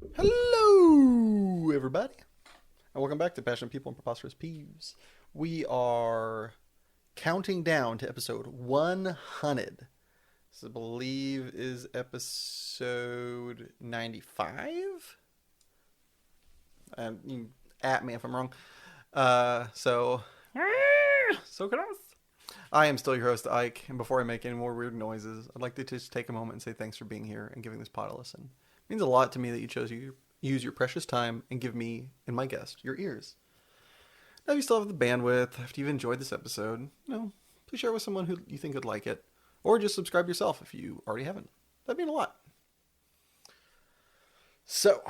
Hello, everybody, and welcome back to Passionate People and Preposterous Peeves. We are counting down to episode 100. This, I believe, is episode 95. And you can at me if I'm wrong. So close. I am still your host, Ike, and before I make any more weird noises, I'd like to just take a moment and say thanks for being here and giving this pod a listen. It means a lot to me that you chose to use your precious time and give me and my guest your ears. Now, if you still have the bandwidth after you've enjoyed this episode, please share it with someone who you think would like it, or just subscribe yourself if you already haven't. That'd mean a lot. So,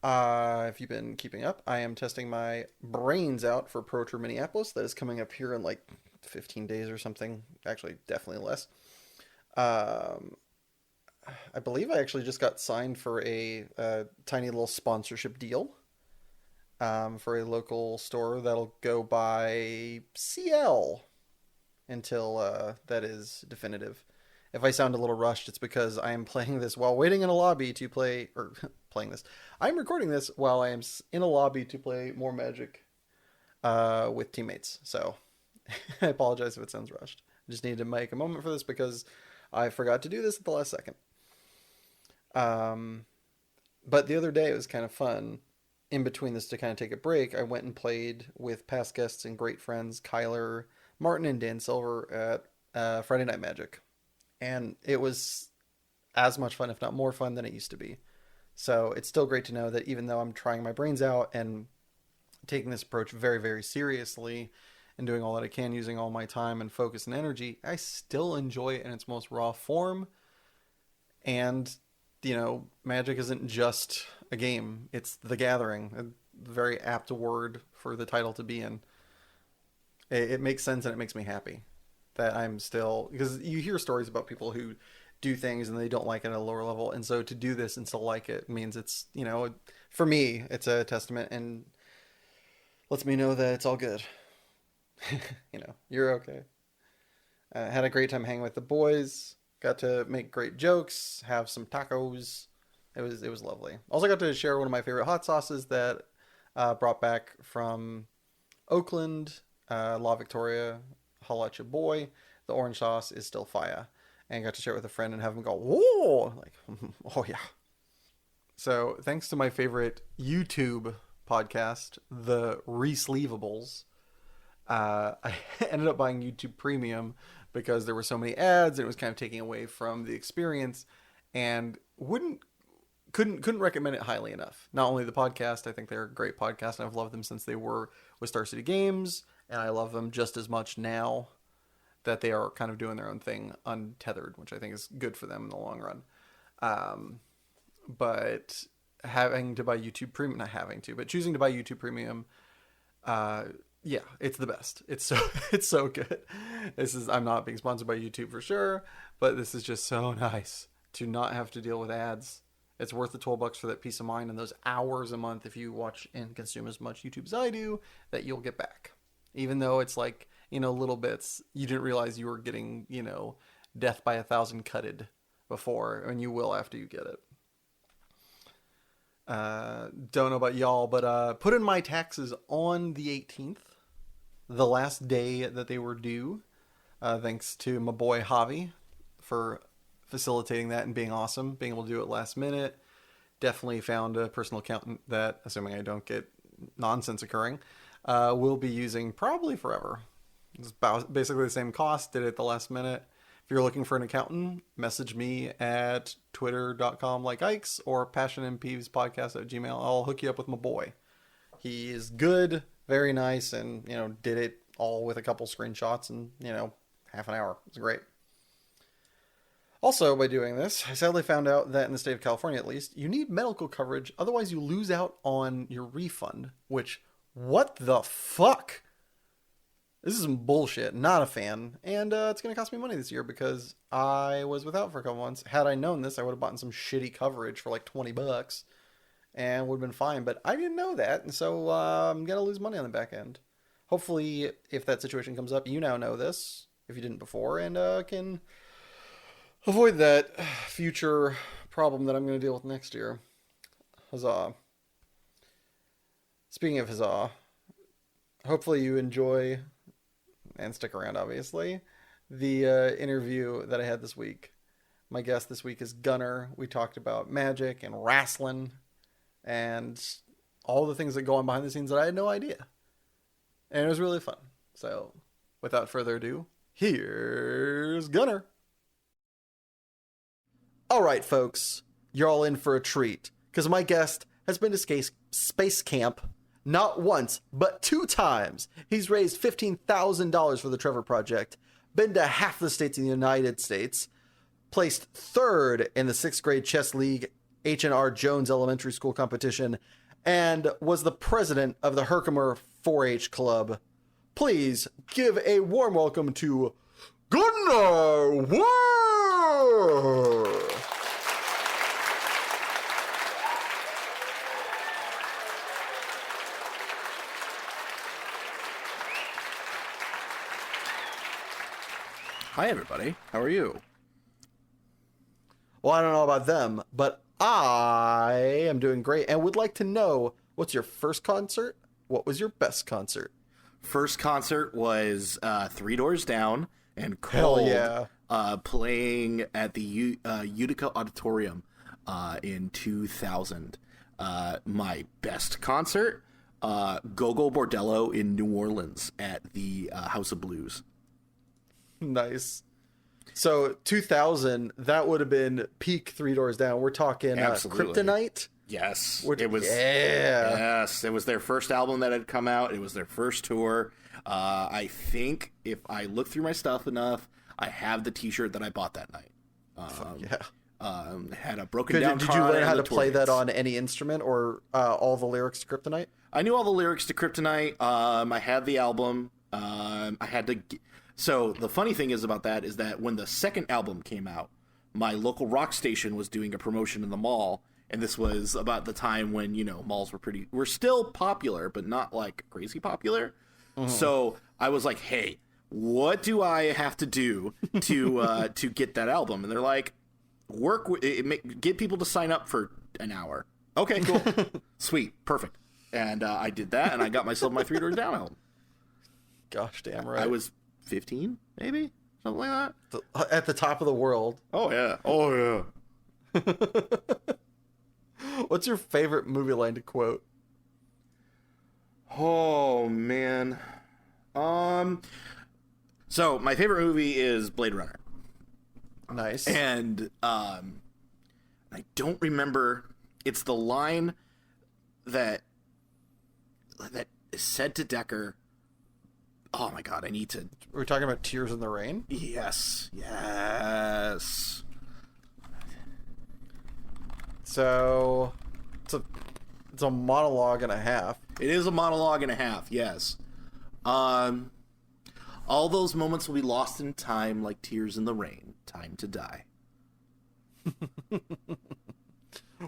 if you've been keeping up, I am testing my brains out for Pro Tour Minneapolis. That is coming up here in like 15 days or something. Actually, definitely less. Um, I believe I actually just got signed for a tiny little sponsorship deal for a local store that'll go by CL until that is definitive. If I sound a little rushed, it's because I am playing this while waiting in a lobby to play, or playing this. I'm recording this while I am in a lobby to play more Magic with teammates. So I apologize if it sounds rushed. I just needed to make a moment for this because I forgot to do this at the last second. But the other day it was kind of fun. In between this to kind of take a break, I went and played with past guests and great friends Kyler, Martin, and Dan Silver at Friday Night Magic. And it was as much fun, if not more fun, than it used to be. So it's still great to know that even though I'm trying my brains out and taking this approach very, very seriously and doing all that I can using all my time and focus and energy, I still enjoy it in its most raw form. And Magic isn't just a game, it's the gathering. A very apt word for the title to be in. It makes sense and it makes me happy that I'm still, because you hear stories about people who do things and they don't like it at a lower level. And so to do this and still like it means it's, for me, it's a testament and lets me know that it's all good. You're okay. Had a great time hanging with the boys. Got to make great jokes, have some tacos. It was lovely. Also got to share one of my favorite hot sauces that brought back from Oakland, La Victoria, Holla at your boy. The orange sauce is still fire. And got to share it with a friend and have him go, whoa, like, oh yeah. So thanks to my favorite YouTube podcast, the Resleevables, I ended up buying YouTube Premium because there were so many ads and it was kind of taking away from the experience, and couldn't recommend it highly enough. Not only the podcast, I think they're a great podcast and I've loved them since they were with Star City Games, and I love them just as much now that they are kind of doing their own thing untethered, which I think is good for them in the long run. But having to buy YouTube Premium, not having to, but choosing to buy YouTube Premium, yeah, it's the best. It's so it's so good. I'm not being sponsored by YouTube for sure, but this is just so nice to not have to deal with ads. It's worth the $12 for that peace of mind and those hours a month if you watch and consume as much YouTube as I do that you'll get back. Even though it's like, little bits, you didn't realize you were getting, death by 1,000 cutted before, and you will after you get it. Don't know about y'all, but put in my taxes on the 18th, the last day that they were due. Thanks to my boy Javi for facilitating that and being awesome, being able to do it last minute. Definitely found a personal accountant that, assuming I don't get nonsense occurring, will be using probably forever. It's basically the same cost, did it at the last minute. If you're looking for an accountant, message me at twitter.com like Ikes or passionandpeevespodcast@gmail. I'll hook you up with my boy. He is good, very nice, and, did it all with a couple screenshots and, half an hour. It's great. Also, by doing this, I sadly found out that in the state of California, at least, you need medical coverage. Otherwise, you lose out on your refund, which, what the fuck? This is some bullshit. Not a fan. And it's going to cost me money this year because I was without for a couple months. Had I known this, I would have bought some shitty coverage for like $20 and would have been fine. But I didn't know that. And so I'm going to lose money on the back end. Hopefully, if that situation comes up, you now know this, if you didn't before, and can avoid that future problem that I'm going to deal with next year. Huzzah. Speaking of huzzah, hopefully you enjoy, and stick around obviously, the interview that I had this week. My guest this week is Gunnar. We talked about magic and wrestling and all the things that go on behind the scenes that I had no idea. And it was really fun. So, without further ado, here's Gunnar. All right, folks, you're all in for a treat because my guest has been to space camp not once, but 2 times. He's raised $15,000 for the Trevor Project, been to half the states in the United States, placed 3rd in the 6th grade chess league H&R Jones Elementary School competition, and was the president of the Herkimer 4-H Club. Please give a warm welcome to GUNNAR. WUHER! Hi, everybody. How are you? Well, I don't know about them, but I am doing great and would like to know, what's your first concert? What was your best concert? First concert was 3 Doors Down and Hell Cold yeah. playing at the Utica Auditorium in 2000. My best concert, Go-Go Bordello in New Orleans at the House of Blues. Nice. So 2000, that would have been peak 3 Doors Down. We're talking Kryptonite. Yes, It was their first album that had come out. It was their first tour. I think if I look through my stuff enough, I have the T-shirt that I bought that night. Had a broken down. Did you learn how to play that on any instrument or all the lyrics to Kryptonite? I knew all the lyrics to Kryptonite. I had the album. I had to. So the funny thing is about that is that when the second album came out, my local rock station was doing a promotion in the mall, and this was about the time when, you know, malls were still popular, but not like crazy popular. Mm-hmm. So I was like, hey, what do I have to do to to get that album? And they're like, get people to sign up for an hour. Okay, cool. Sweet. Perfect. And I did that, and I got myself my 3 Doors Down album. Gosh damn right. I was 15, maybe? Something like that. At the top of the world. Oh, yeah. Oh, yeah. What's your favorite movie line to quote? Oh, man. So, my favorite movie is Blade Runner. Nice. And I don't remember. It's the line that is said to Deckard. Oh my god, I need to... We're talking about Tears in the Rain? Yes. Yes. So, it's a monologue and a half. It is a monologue and a half, yes. All those moments will be lost in time like tears in the rain. Time to die.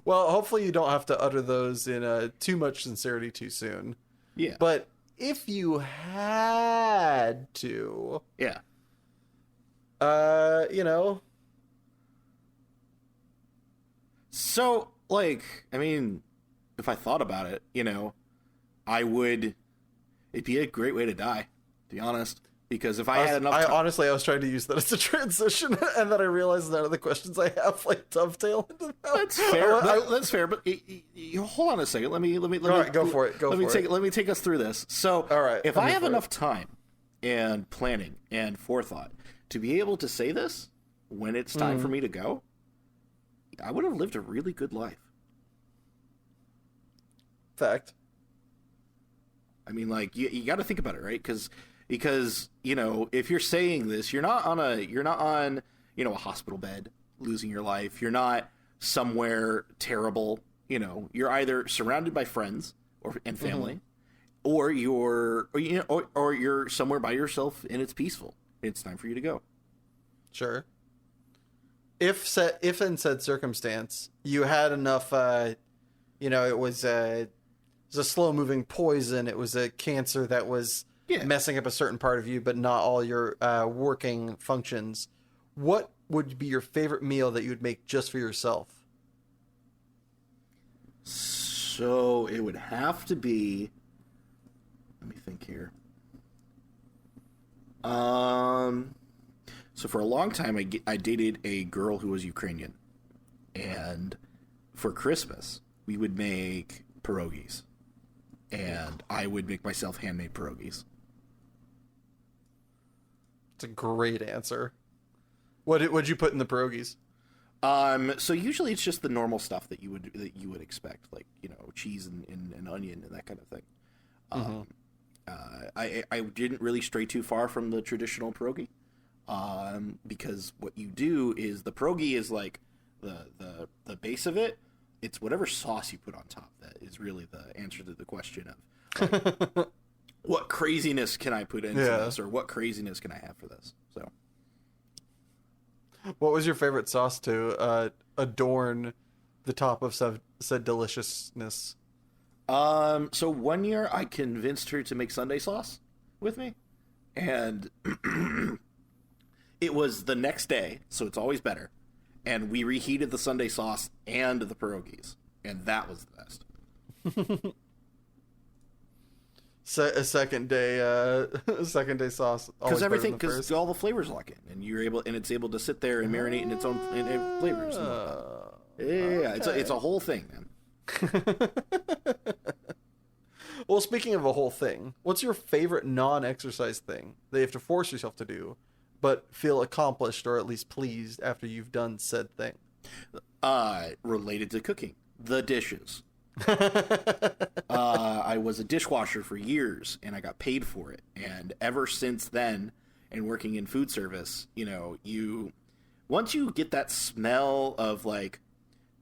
Well, hopefully you don't have to utter those in too much sincerity too soon. Yeah. But if you had to... Yeah. You know... So, like, I mean, if I thought about it, you know, it'd be a great way to die, to be honest. Because if I had enough time... Honestly, I was trying to use that as a transition, and then I realized none of the questions I have, like, dovetail into that. That's fair. That's fair, but hold on a second. Let me all right, go for it. Let me take us through this. So, all right, if I have enough time and planning and forethought to be able to say this when it's time for me to go, I would have lived a really good life. Fact. I mean, like, you got to think about it, right? Because, you know, if you're saying this, you're not on, you know, a hospital bed losing your life. You're not somewhere terrible. You know, you're either surrounded by friends and family, or you're somewhere by yourself and it's peaceful. It's time for you to go. Sure. If in said circumstance you had enough, you know, it was a slow moving poison. It was a cancer that was messing up a certain part of you, but not all your working functions. What would be your favorite meal that you would make just for yourself? So it would have to be. Let me think here. So for a long time, I dated a girl who was Ukrainian, and for Christmas we would make pierogies, and I would make myself handmade pierogies. It's a great answer. What'd you put in the pierogies? So usually it's just the normal stuff that you would expect, like, you know, cheese and onion and that kind of thing. I didn't really stray too far from the traditional pierogi, because what you do is the pierogi is like the base of it. It's whatever sauce you put on top that is really the answer to the question of, like, what craziness can I put into this, or what craziness can I have for this? So, what was your favorite sauce to adorn the top of said deliciousness? So one year I convinced her to make Sunday sauce with me, and it was the next day, so it's always better. And we reheated the Sunday sauce and the pierogies, and that was the best. A second day sauce, because all the flavors lock in, and it's able to sit there and marinate in its own flavors. It's a whole thing, man. Well, speaking of a whole thing, what's your favorite non-exercise thing that you have to force yourself to do, but feel accomplished or at least pleased after you've done said thing? Related to cooking, the dishes. I was a dishwasher for years, and I got paid for it. And ever since then, and working in food service, you know, once you get that smell of like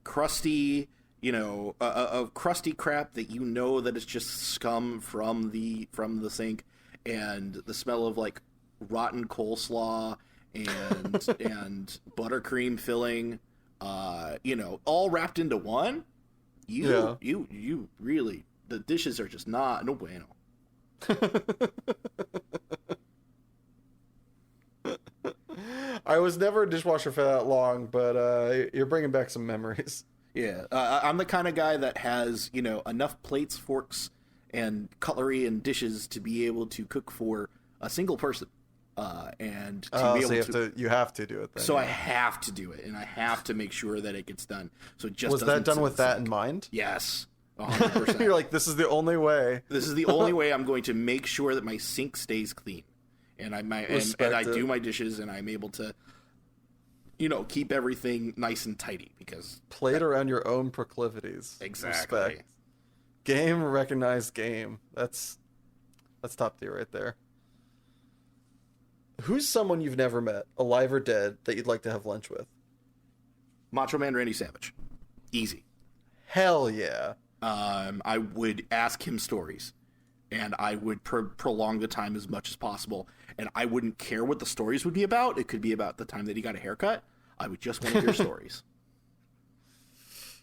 crusty, you know, of crusty crap that you know that it's just scum from the sink, and the smell of like rotten coleslaw and and buttercream filling, you know, all wrapped into one. You really, the dishes are just no bueno. I was never a dishwasher for that long, but you're bringing back some memories. Yeah, I'm the kind of guy that has, you know, enough plates, forks, and cutlery and dishes to be able to cook for a single person. And to be able so you have to do it then. So I have to do it, and I have to make sure that it gets done. So it just was that done with that in mind? Yes, 100%. You're like, this is the only way. This is the only way I'm going to make sure that my sink stays clean, and I do my dishes, and I'm able to, you know, keep everything nice and tidy, because play it around your own proclivities. Exactly. Respect. Game recognized game. That's top tier right there. Who's someone you've never met, alive or dead, that you'd like to have lunch with? Macho Man Randy Savage. Easy. Hell yeah. I would ask him stories, and I would prolong the time as much as possible, and I wouldn't care what the stories would be about. It could be about the time that he got a haircut. I would just want to hear stories.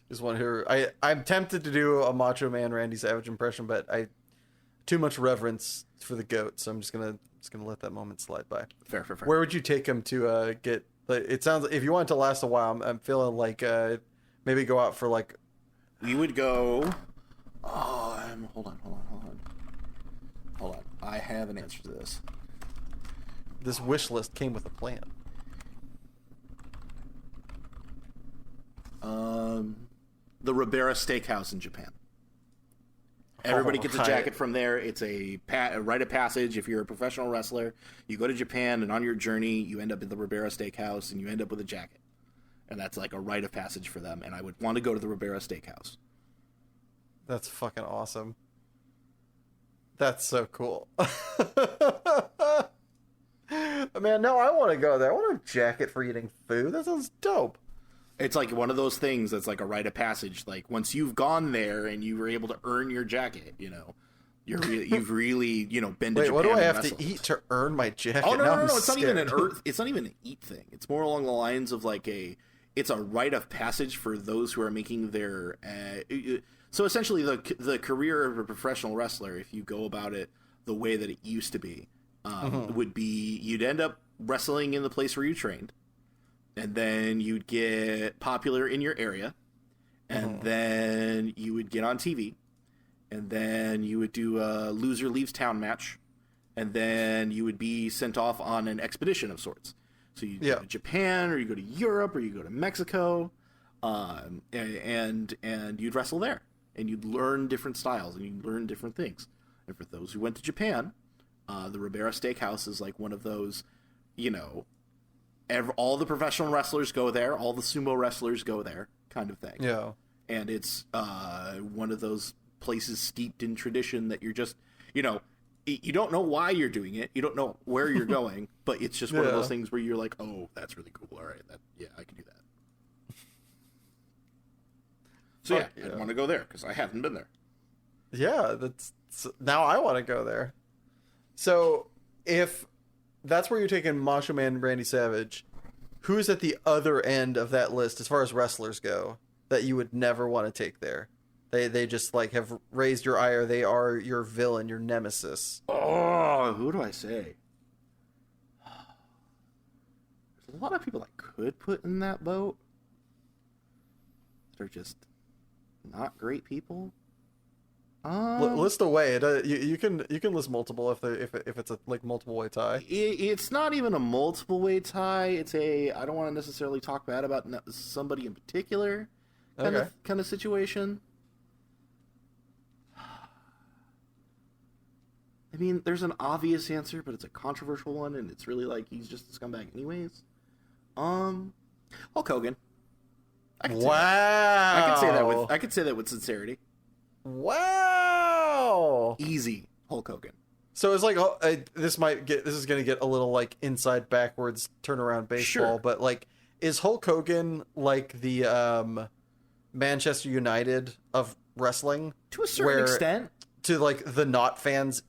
Just want to hear. I'm tempted to do a Macho Man Randy Savage impression, but too much reverence for the GOAT, so I'm just gonna let that moment slide by. Fair. Where would you take him to get? Like, it sounds like if you want it to last a while, I'm feeling like maybe go out for like. We would go. Oh, hold on. I have an answer to this. This wish list came with a plan. The Ribera Steakhouse in Japan. Everybody gets a jacket from there. It's a rite of passage. If you're a professional wrestler, you go to Japan, and on your journey, you end up at the Ribera Steakhouse, and you end up with a jacket. And that's like a rite of passage for them. And I would want to go to the Ribera Steakhouse. That's fucking awesome. That's so cool. Man, no, I want to go there. I want a jacket for eating food. That sounds dope. It's like one of those things that's like a rite of passage. Like once you've gone there and you were able to earn your jacket, you know, you've really, you know, been to Japan. What do I have to eat to earn my jacket? Oh no! It's not even it's not even an eat thing. It's more along the lines of like it's a rite of passage for those who are making their. So essentially, the career of a professional wrestler, if you go about it the way that it used to be, would be you'd end up wrestling in the place where you trained. And then you'd get popular in your area, and then you would get on TV, and then you would do a loser leaves town match, and then you would be sent off on an expedition of sorts. So you go to Japan, or you go to Europe, or you go to Mexico, and you'd wrestle there, and you'd learn different styles, and you'd learn different things. And for those who went to Japan, the Ribera Steakhouse is like one of those, you know, all the professional wrestlers go there, all the sumo wrestlers go there, kind of thing. Yeah. And it's one of those places steeped in tradition that you're just, you know, you don't know why you're doing it, you don't know where you're going, but it's just one of those things where you're like, oh, that's really cool. All right, I can do that. So I want to go there because I haven't been there. Yeah, now I want to go there. So if that's where you're taking Macho Man Randy Savage, who's at the other end of that list as far as wrestlers go that you would never want to take there? They just like have raised your ire. They are your villain, your nemesis. Oh, who do I say? There's a lot of people I could put in that boat. They're just not great people. List away. You can list multiple if it's a like multiple way tie. It's not even a multiple way tie. It's I don't want to necessarily talk bad about somebody in particular kind of situation. I mean, there's an obvious answer, but it's a controversial one, and it's really like he's just a scumbag anyways. Hulk Hogan. Wow. I could say that with sincerity. Wow. Easy Hulk Hogan. So it's like this is going to get a little like inside backwards turnaround baseball, but like is Hulk Hogan like the Manchester United of wrestling to a certain extent? To like the not fans,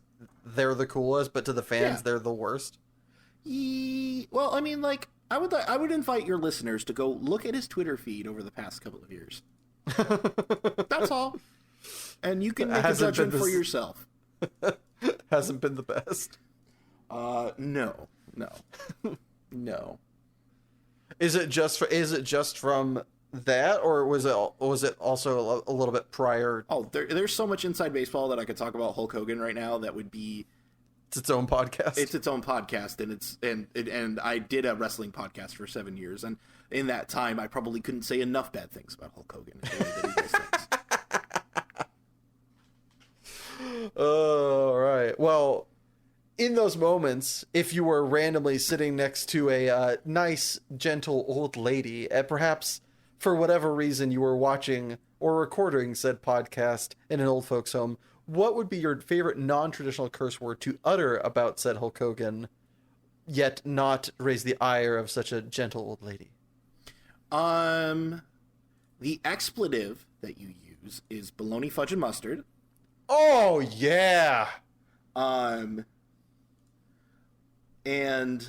they're the coolest, but to the fans, they're the worst. Well, I mean, like I would invite your listeners to go look at his Twitter feed over the past couple of years. That's all. And you can make a judgment for yourself. Hasn't been the best. No. Is it just from that, or was it also a little bit prior? Oh, there's so much inside baseball that I could talk about Hulk Hogan right now that would be its own podcast. It's its own podcast, and I did a wrestling podcast for 7 years, and in that time I probably couldn't say enough bad things about Hulk Hogan. Oh, right. Well, in those moments, if you were randomly sitting next to a nice, gentle old lady, and perhaps for whatever reason you were watching or recording said podcast in an old folks' home, what would be your favorite non-traditional curse word to utter about said Hulk Hogan, yet not raise the ire of such a gentle old lady? The expletive that you use is bologna, fudge, and mustard. Oh, yeah. And you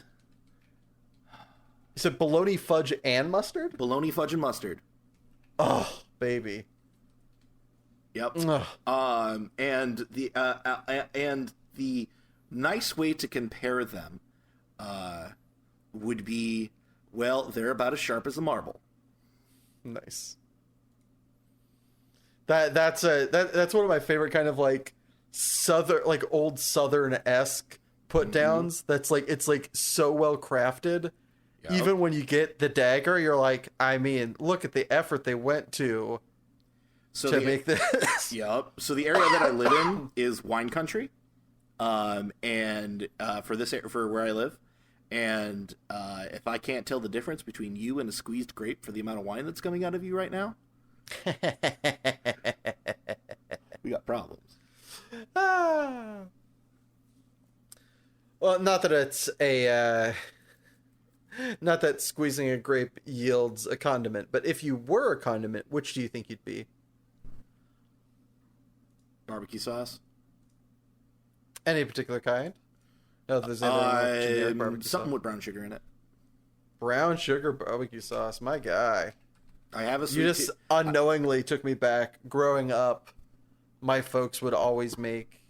said bologna, fudge, and mustard? Bologna, fudge, and mustard. Oh, baby. Yep. And the nice way to compare them would be, well, they're about as sharp as a marble. Nice. That's one of my favorite kind of like southern, like old Southern-esque put downs. That's like, it's like so well crafted. Yep. Even when you get the dagger, you're like, I mean, look at the effort they went to make this. Yep. So the area that I live in is wine country, and for where I live, and if I can't tell the difference between you and a squeezed grape for the amount of wine that's coming out of you right now, we got problems. Well, not that it's not that squeezing a grape yields a condiment, but if you were a condiment, which do you think you'd be? Barbecue sauce. Any particular kind? No, there's any generic barbecue something sauce. with brown sugar in it. Brown sugar barbecue sauce, my guy. I have a sweet You just unknowingly took me back. Growing up, my folks would always make.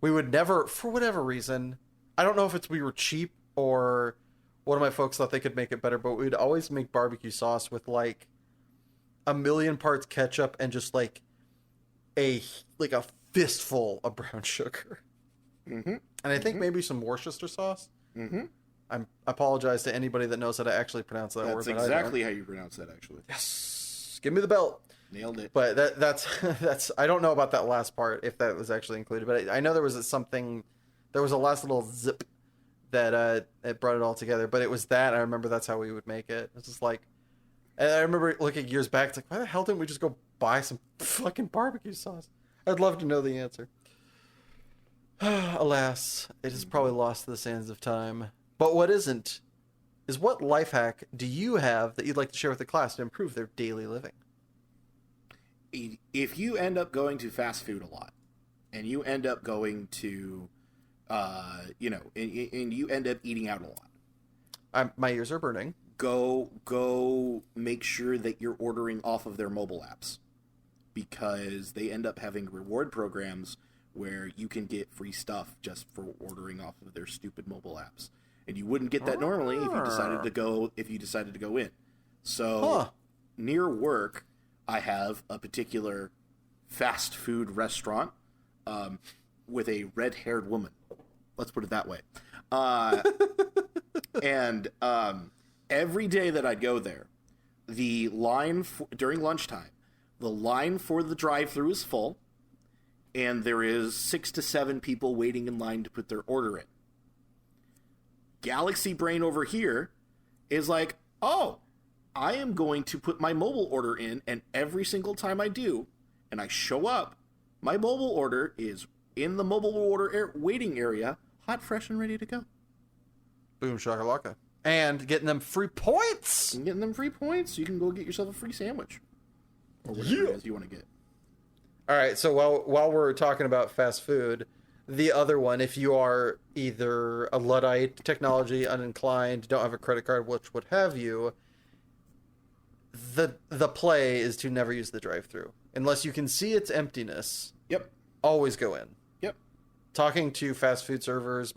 We would never, for whatever reason, I don't know if it's we were cheap or one of my folks thought they could make it better, but we'd always make barbecue sauce with like a million parts ketchup and just like a fistful of brown sugar. Mm-hmm. And I think maybe some Worcester sauce. Mm-hmm. I apologize to anybody that knows how to actually pronounce that word. That's exactly how you pronounce that, actually. Yes, give me the belt. Nailed it. But that's I don't know about that last part if that was actually included, but I know there was there was a last little zip that it brought it all together. But it was that I remember that's how we would make it. It's just like, and I remember looking years back, it's like, why the hell didn't we just go buy some fucking barbecue sauce? I'd love to know the answer. Alas, it is probably lost to the sands of time. But what isn't is what life hack do you have that you'd like to share with the class to improve their daily living? If you end up going to fast food a lot, and you end up going to, and you end up eating out a lot, My ears are burning. Go make sure that you're ordering off of their mobile apps, because they end up having reward programs where you can get free stuff just for ordering off of their stupid mobile apps. And you wouldn't get that normally if you decided to go in. So near work, I have a particular fast food restaurant with a red-haired woman. Let's put it that way. And every day that I'd go there, the line during lunchtime, the line for the drive-thru is full, and there is 6 to 7 people waiting in line to put their order in. Galaxy Brain over here is like, oh, I am going to put my mobile order in, and every single time I do, and I show up, my mobile order is in the mobile order waiting area, hot, fresh, and ready to go. Boom shakalaka. And getting them free points! And getting them free points, you can go get yourself a free sandwich. Or whatever it is you want to get. Alright, so while we're talking about fast food, the other one, if you are either a Luddite, technology uninclined, don't have a credit card, which would have you, the play is to never use the drive-thru. Unless you can see its emptiness. Yep. Always go in. Yep. Talking to fast food servers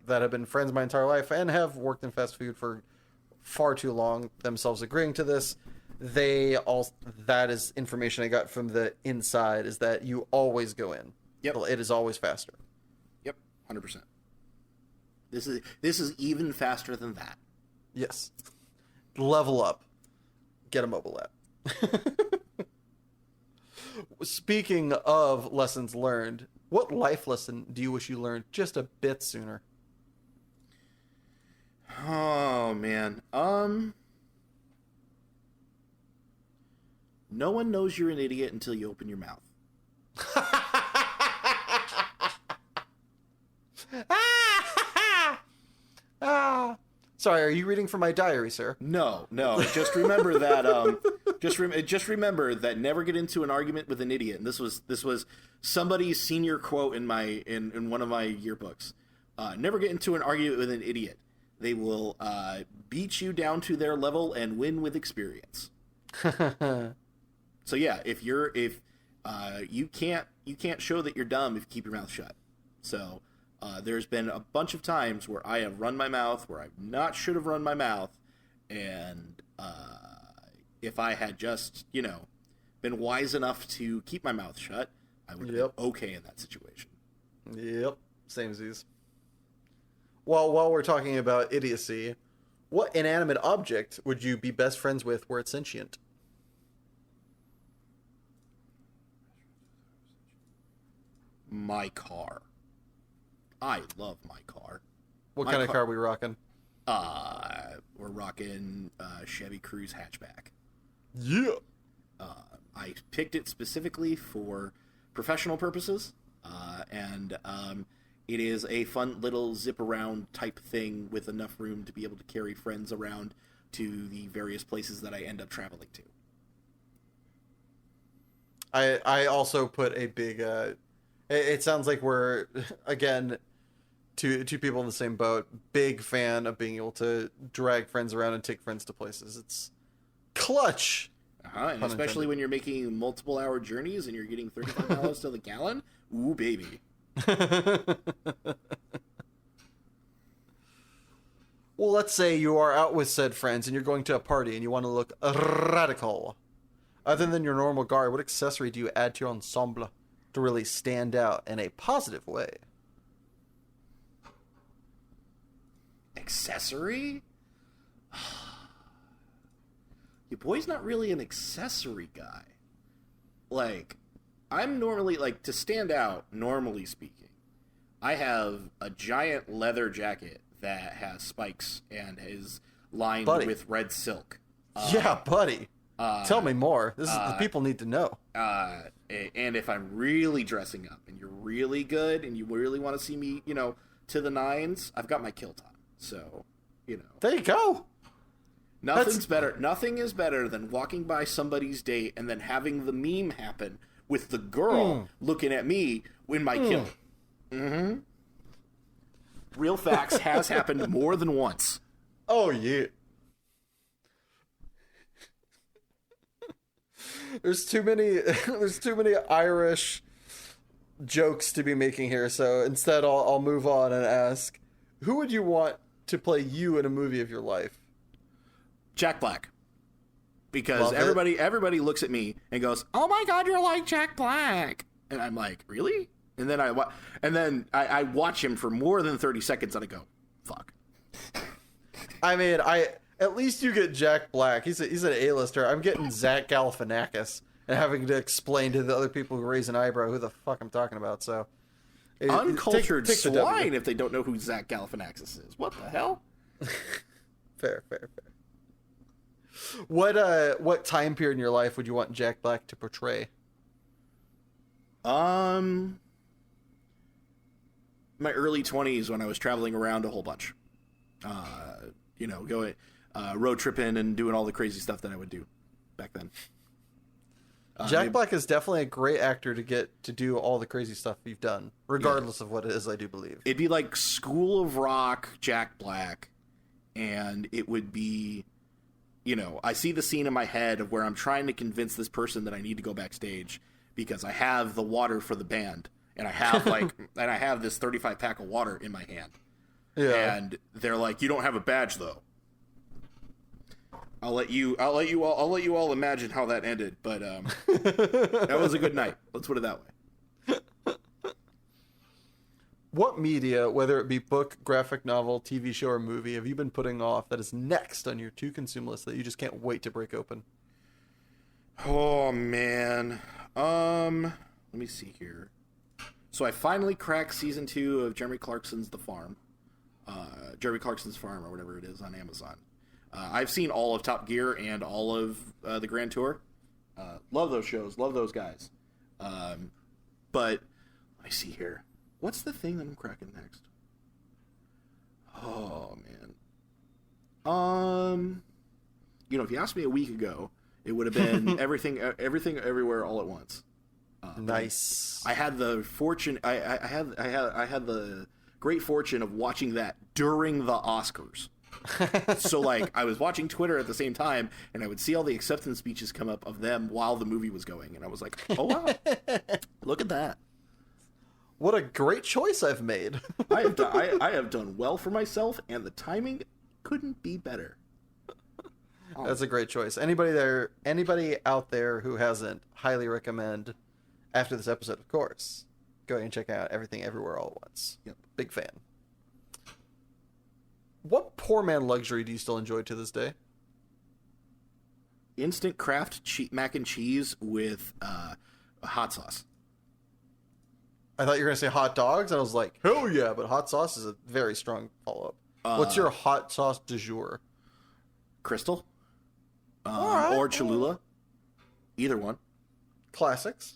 that have been friends my entire life and have worked in fast food for far too long, themselves agreeing to this, that is information I got from the inside, is that you always go in. Yep. It is always faster. Yep. 100%. This is even faster than that. Yes. Level up. Get a mobile app. Speaking of lessons learned, what life lesson do you wish you learned just a bit sooner? Oh, man. No one knows you're an idiot until you open your mouth. Sorry, are you reading from my diary, sir? No. Just remember that. Just remember that. Never get into an argument with an idiot. And this was somebody's senior quote in one of my yearbooks. Never get into an argument with an idiot. They will beat you down to their level and win with experience. So yeah, if you can't show that you're dumb if you keep your mouth shut. So there's been a bunch of times where I have run my mouth where I not should have run my mouth, and if I had just been wise enough to keep my mouth shut, I would have been okay in that situation. Yep, samesies. Well, while we're talking about idiocy, what inanimate object would you be best friends with were it sentient? My car. I love my car. What kind of car are we rocking? We're rocking Chevy Cruze hatchback. Yeah. I picked it specifically for professional purposes, and it is a fun little zip around type thing with enough room to be able to carry friends around to the various places that I end up traveling to. I also put a big. It sounds like we're again two people in the same boat. Big fan of being able to drag friends around and take friends to places. It's clutch. And especially when you're making multiple hour journeys and you're getting 35 miles to the gallon. Ooh, baby. Well, let's say you are out with said friends and you're going to a party and you want to look radical. Other than your normal guard, what accessory do you add to your ensemble to really stand out in a positive way? Accessory? Your boy's not really an accessory guy. Like, I'm normally, like, to stand out, normally speaking, I have a giant leather jacket that has spikes and is lined with red silk. Yeah, buddy. Tell me more. This is the people need to know. And if I'm really dressing up and you're really good and you really want to see me, you know, to the nines, I've got my kilt on. So, you know. There you go. Nothing's better. Nothing is better than walking by somebody's date and then having the meme happen with the girl looking at me in my kilt. Mm-hmm. Real facts has happened more than once. Oh, yeah. There's too many Irish jokes to be making here, so instead I'll move on and ask, who would you want to play you in a movie of your life? Jack Black. Because everybody looks at me and goes, "Oh my God, you're like Jack Black," and I'm like, "Really?" And then I watch him for more than 30 seconds and I go, "Fuck." I mean, at least you get Jack Black. He's an A-lister. I'm getting Zach Galifianakis and having to explain to the other people who raise an eyebrow who the fuck I'm talking about. So, uncultured swine if they don't know who Zach Galifianakis is. What the hell? Fair. What time period in your life would you want Jack Black to portray? My early 20s when I was traveling around a whole bunch. You know, going road tripping and doing all the crazy stuff that I would do back then. Jack Black is definitely a great actor to get to do all the crazy stuff you've done, regardless of what it is, I do believe. It'd be like School of Rock, Jack Black, and it would be, you know, I see the scene in my head of where I'm trying to convince this person that I need to go backstage because I have the water for the band, and I have and I have this 35 pack of water in my hand. Yeah. And they're like, "You don't have a badge though." I'll let you all imagine how that ended, but that was a good night. Let's put it that way. What media, whether it be book, graphic novel, TV show, or movie, have you been putting off that is next on your to consume list that you just can't wait to break open? Oh man. Let me see here. So I finally cracked season 2 of Jeremy Clarkson's The Farm. Jeremy Clarkson's Farm or whatever it is on Amazon. I've seen all of Top Gear and all of the Grand Tour. Love those shows. Love those guys. But let me see here. What's the thing that I'm cracking next? Oh man. You know, if you asked me a week ago, it would have been everything, everywhere, all at once. Nice. I had the fortune. I had the great fortune of watching that during the Oscars. So like I was watching Twitter at the same time and I would see all the acceptance speeches come up of them while the movie was going and I was like, "Oh wow. Look at that. What a great choice I've made." I have done well for myself and the timing couldn't be better. Oh. That's a great choice. Anybody out there who hasn't, highly recommend after this episode, of course, go and check out Everything Everywhere All at Once. Yep. Big fan. What poor man luxury do you still enjoy to this day? Instant Kraft mac and cheese with hot sauce. I thought you were going to say hot dogs, and I was like, hell yeah, but hot sauce is a very strong follow-up. What's your hot sauce du jour? Crystal? Right. Or Cholula? Either one. Classics.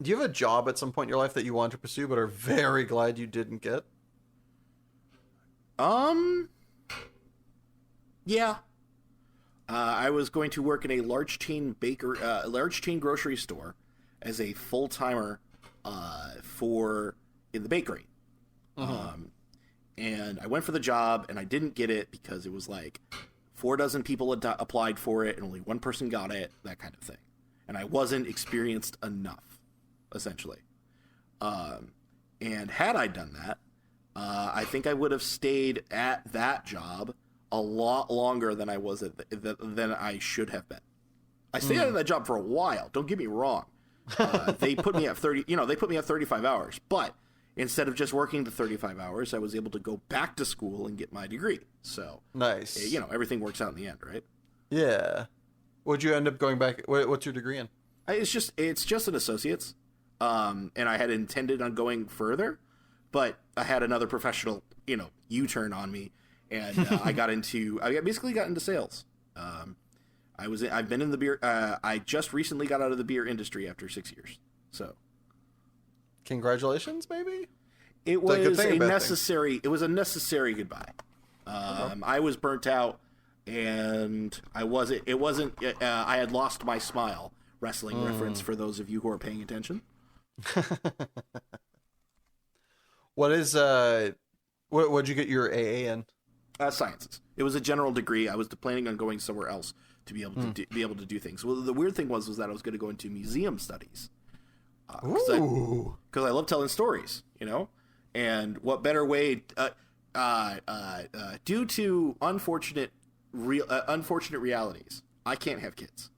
Do you have a job at some point in your life that you want to pursue but are very glad you didn't get? Yeah. I was going to work in a large chain grocery store as a full-timer in the bakery. And I went for the job and I didn't get it because it was like 4 dozen people had applied for it and only one person got it, that kind of thing. And I wasn't experienced enough, essentially. And had I done that, I think I would have stayed at that job a lot longer than I was than I should have been. I stayed at that job for a while. Don't get me wrong. They put me at 30. They put me at 35 hours. But instead of just working the 35 hours, I was able to go back to school and get my degree. So nice. Everything works out in the end, right? Yeah. What'd you end up going back? What's your degree in? It's just an associate's, and I had intended on going further, but I had another professional, U-turn on me, and I basically got into sales. I've been in the beer. I just recently got out of the beer industry after 6 years. So, congratulations, maybe. It was a necessary. It was a necessary goodbye. I was burnt out, and I wasn't. It wasn't. I had lost my smile. Wrestling reference for those of you who are paying attention. What'd you get your AA in? Sciences. It was a general degree. I was planning on going somewhere else to be able to do things. Well, the weird thing was that I was going to go into museum studies. Because I love telling stories, and what better way, due to unfortunate realities, I can't have kids.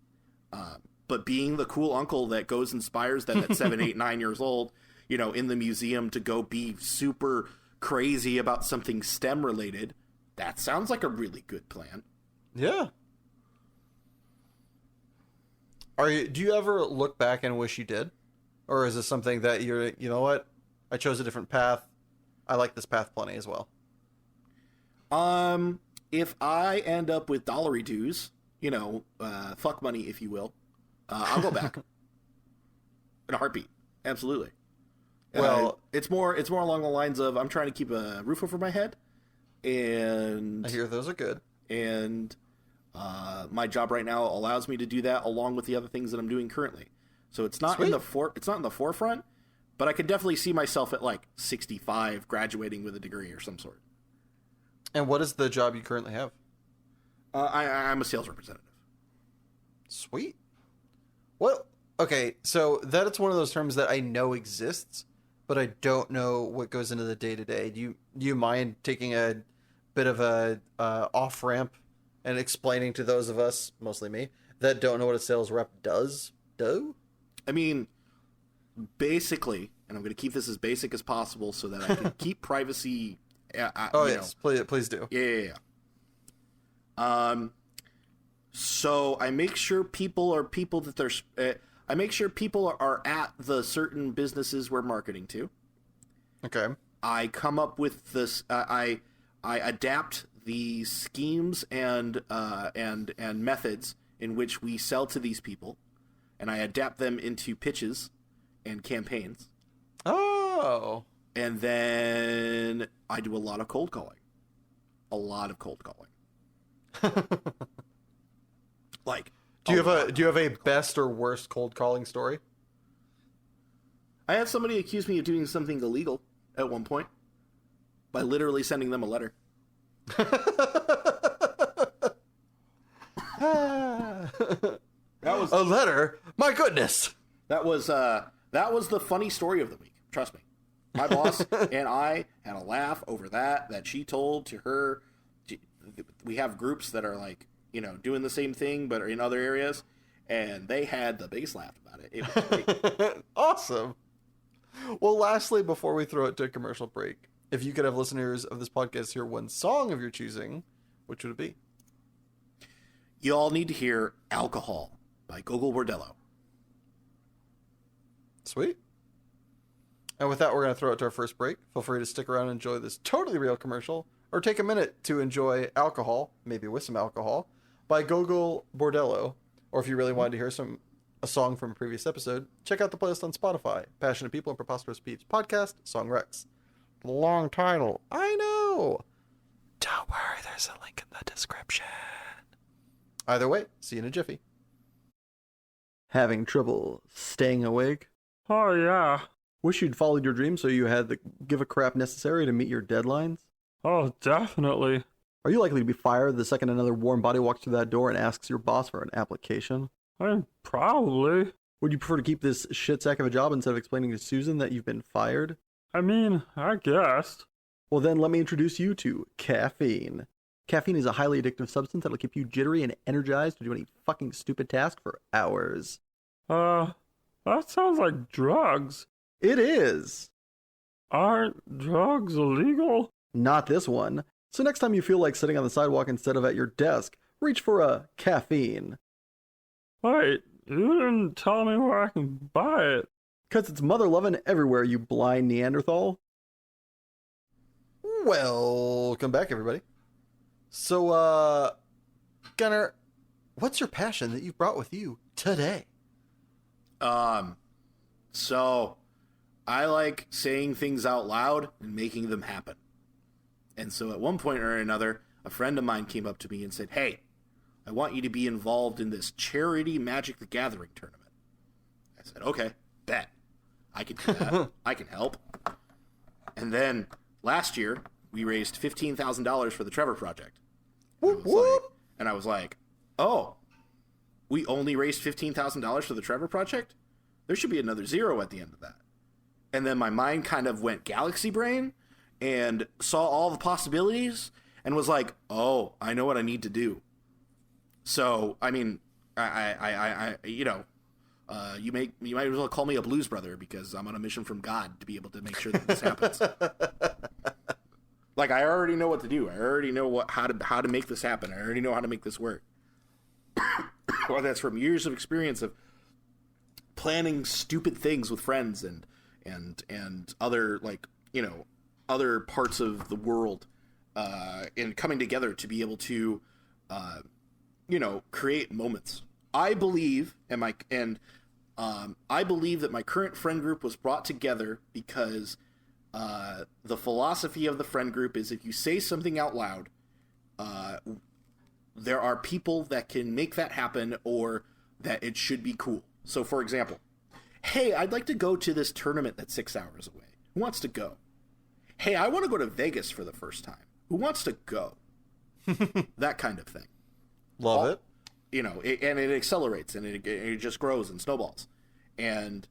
But being the cool uncle that goes inspires them at 7, 8, 9 years old, in the museum to go be super crazy about something STEM related, that sounds like a really good plan. Yeah. Do you ever look back and wish you did? Or is this something that you know what? I chose a different path. I like this path plenty as well. If I end up with dollary dues, fuck money, if you will, I'll go back in a heartbeat. Absolutely. Well, it's more along the lines of I'm trying to keep a roof over my head, and I hear those are good. And my job right now allows me to do that along with the other things that I'm doing currently. So it's not in the forefront, but I could definitely see myself at like 65 graduating with a degree or some sort. And what is the job you currently have? I'm a sales representative. Sweet. Well, okay, so that's one of those terms that I know exists, but I don't know what goes into the day-to-day. Do you mind taking a bit of a off-ramp and explaining to those of us, mostly me, that don't know what a sales rep does? I mean, basically, and I'm going to keep this as basic as possible so that I can keep privacy. Yes, please do. Yeah. So I make sure people are at the certain businesses we're marketing to. Okay. I come up with this. I adapt the schemes and methods in which we sell to these people, and I adapt them into pitches and campaigns. Oh. And then I do a lot of cold calling. Like, do you have a best or worst cold calling story? I had somebody accuse me of doing something illegal at one point by literally sending them a letter. That was a letter. My goodness. That was the funny story of the week. Trust me. My boss and I had a laugh over that she told to her. We have groups that are like, doing the same thing, but are in other areas. And they had the biggest laugh about it. It was great. Awesome. Well, lastly, before we throw it to a commercial break, if you could have listeners of this podcast hear one song of your choosing, which would it be? You all need to hear Alcohol by Gogol Bordello. Sweet. And with that, we're going to throw it to our first break. Feel free to stick around and enjoy this totally real commercial, or take a minute to enjoy Alcohol, maybe with some alcohol, by Gogol Bordello. Or if you really wanted to hear a song from a previous episode, check out the playlist on Spotify. Passionate People and Preposterous Peeps Podcast, Song Rex. Long title. I know. Don't worry, there's a link in the description. Either way, see you in a jiffy. Having trouble staying awake? Oh, yeah. Wish you'd followed your dream so you had the give a crap necessary to meet your deadlines? Oh, definitely. Are you likely to be fired the second another warm body walks through that door and asks your boss for an application? Probably. Would you prefer to keep this shit sack of a job instead of explaining to Susan that you've been fired? I mean, I guess. Well then, let me introduce you to caffeine. Caffeine is a highly addictive substance that'll keep you jittery and energized to do any fucking stupid task for hours. That sounds like drugs. It is. Aren't drugs illegal? Not this one. So next time you feel like sitting on the sidewalk instead of at your desk, reach for a caffeine. Wait, you didn't tell me where I can buy it. 'Cause it's mother-loving everywhere, you blind Neanderthal. Welcome back, everybody. So, Gunnar, what's your passion that you've brought with you today? So I like saying things out loud and making them happen. And so at one point or another, a friend of mine came up to me and said, "Hey, I want you to be involved in this charity Magic the Gathering tournament." I said, "Okay, bet. I can do that. I can help." And then last year, we raised $15,000 for the Trevor Project. And I was like, "Oh, we only raised $15,000 for the Trevor Project? There should be another zero at the end of that." And then my mind kind of went galaxy brain and saw all the possibilities and was like, "Oh, I know what I need to do." So, I mean, you might as well call me a blues brother because I'm on a mission from God to be able to make sure that this happens. Like, I already know what to do. I already know how to make this happen. I already know how to make this work. Well, that's from years of experience of planning stupid things with friends and other, like, you know, other parts of the world, and coming together to be able to, create moments. I believe, I believe that my current friend group was brought together because the philosophy of the friend group is if you say something out loud, there are people that can make that happen or that it should be cool. So, for example, "Hey, I'd like to go to this tournament that's 6 hours away. Who wants to go?" "Hey, I want to go to Vegas for the first time. Who wants to go?" That kind of thing. Love it. You know, and it accelerates and it just grows and snowballs. And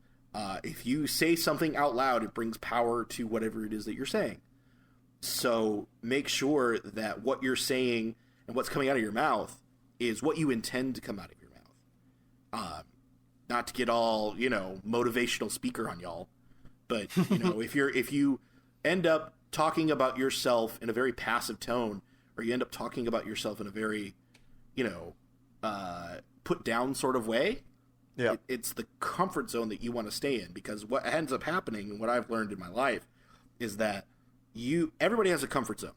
if you say something out loud, it brings power to whatever it is that you're saying. So make sure that what you're saying and what's coming out of your mouth is what you intend to come out of your mouth. Not to get all, motivational speaker on y'all, but if you end up talking about yourself in a very passive tone, or you end up talking about yourself in a very, put down sort of way, yeah, it's the comfort zone that you want to stay in, because what ends up happening, and what I've learned in my life, is that everybody has a comfort zone.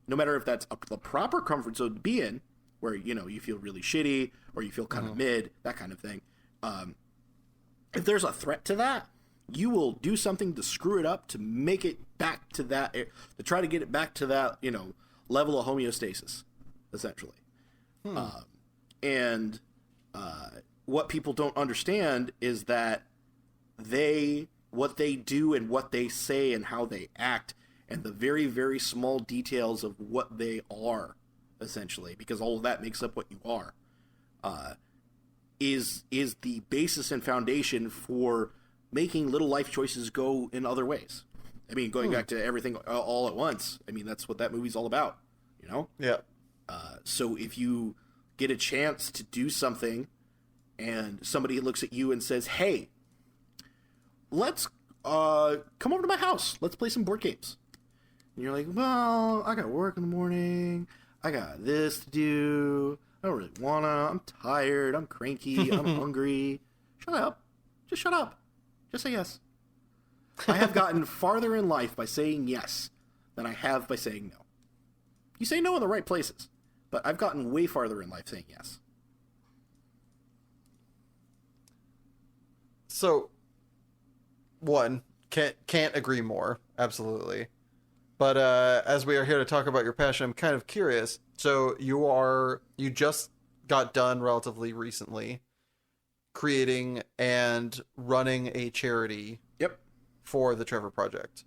No matter if that's the proper comfort zone to be in, where, you feel really shitty, or you feel kind of mid, that kind of thing. If there's a threat to that, you will do something to screw it up, to make it back to that, to try to get it back to that, level of homeostasis, essentially. What people don't understand is that what they do and what they say and how they act, and the very, very small details of what they are, essentially, because all of that makes up what you are, is the basis and foundation for making little life choices go in other ways. I mean, going back to Everything All at Once, I mean, that's what that movie's all about, Yeah. So if you get a chance to do something and somebody looks at you and says, "Hey, let's come over to my house. Let's play some board games." And you're like, "Well, I got work in the morning. I got this to do. I don't really wanna. I'm tired. I'm cranky. I'm hungry." Shut up. Just shut up. Just say yes. I have gotten farther in life by saying yes than I have by saying no. You say no in the right places, but I've gotten way farther in life saying yes. So, one, can't agree more. Absolutely. But as we are here to talk about your passion, I'm kind of curious. So you just got done relatively recently creating and running a charity. Yep. For the Trevor Project.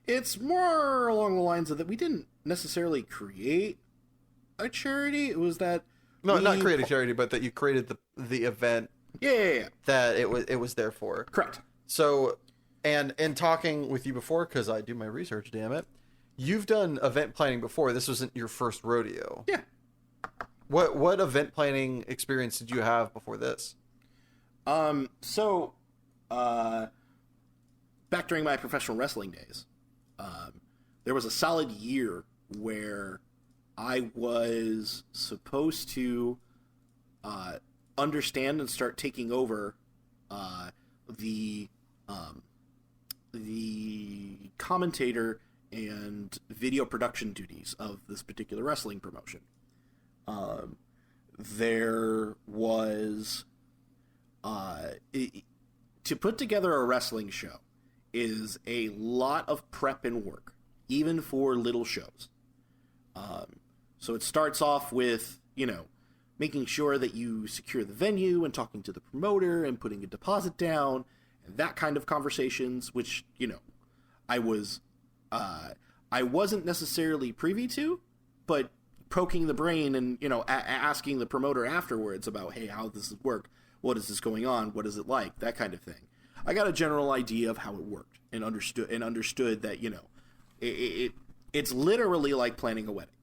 It's more along the lines of that we didn't necessarily create a charity. It was that not create a charity, but that you created the event. Yeah. That it was there for. Correct. So, and in talking with you before, because I do my research, damn it, you've done event planning before. This wasn't your first rodeo. Yeah. What event planning experience did you have before this? So, back during my professional wrestling days, there was a solid year where I was supposed to understand and start taking over the commentator and video production duties of this particular wrestling promotion. There was to put together a wrestling show is a lot of prep and work, even for little shows. So it starts off with, making sure that you secure the venue and talking to the promoter and putting a deposit down and that kind of conversations, which, I wasn't necessarily privy to, but poking the brain and, asking the promoter afterwards about, hey, how does this work? What is this going on? What is it like? That kind of thing. I got a general idea of how it worked and understood that, it's literally like planning a wedding.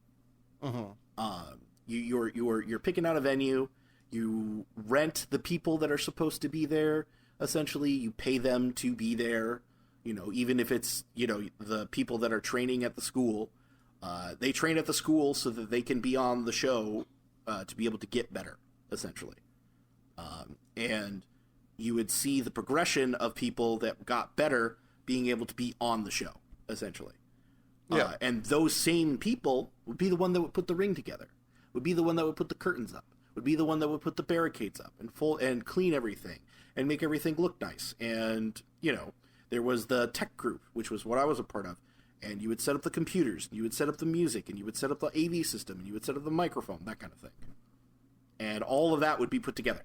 Uh-huh. You're picking out a venue. You rent the people that are supposed to be there. Essentially, you pay them to be there. Even if it's the people that are training at the school, they train at the school so that they can be on the show to be able to get better. Essentially, and you would see the progression of people that got better being able to be on the show. Essentially, yeah. And those same people would be the one that would put the ring together. Would be the one that would put the curtains up, would be the one that would put the barricades up and clean everything and make everything look nice. And, there was the tech group, which was what I was a part of. And you would set up the computers, and you would set up the music, and you would set up the AV system, and you would set up the microphone, that kind of thing. And all of that would be put together.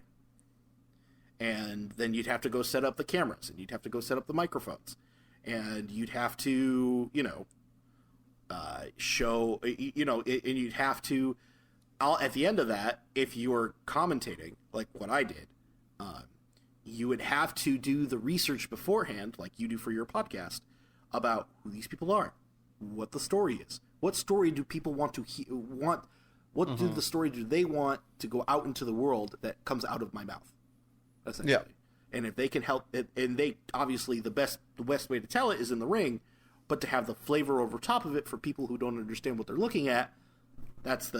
And then you'd have to go set up the cameras, and you'd have to go set up the microphones. And you'd have to, show, and you'd have to, at the end of that, if you were commentating, like what I did, you would have to do the research beforehand, like you do for your podcast, about who these people are, what the story is, what story do people want to what do the story do they want to go out into the world that comes out of my mouth, essentially. Yeah. And if they can help it, and they obviously the best way to tell it is in the ring, but to have the flavor over top of it for people who don't understand what they're looking at. That's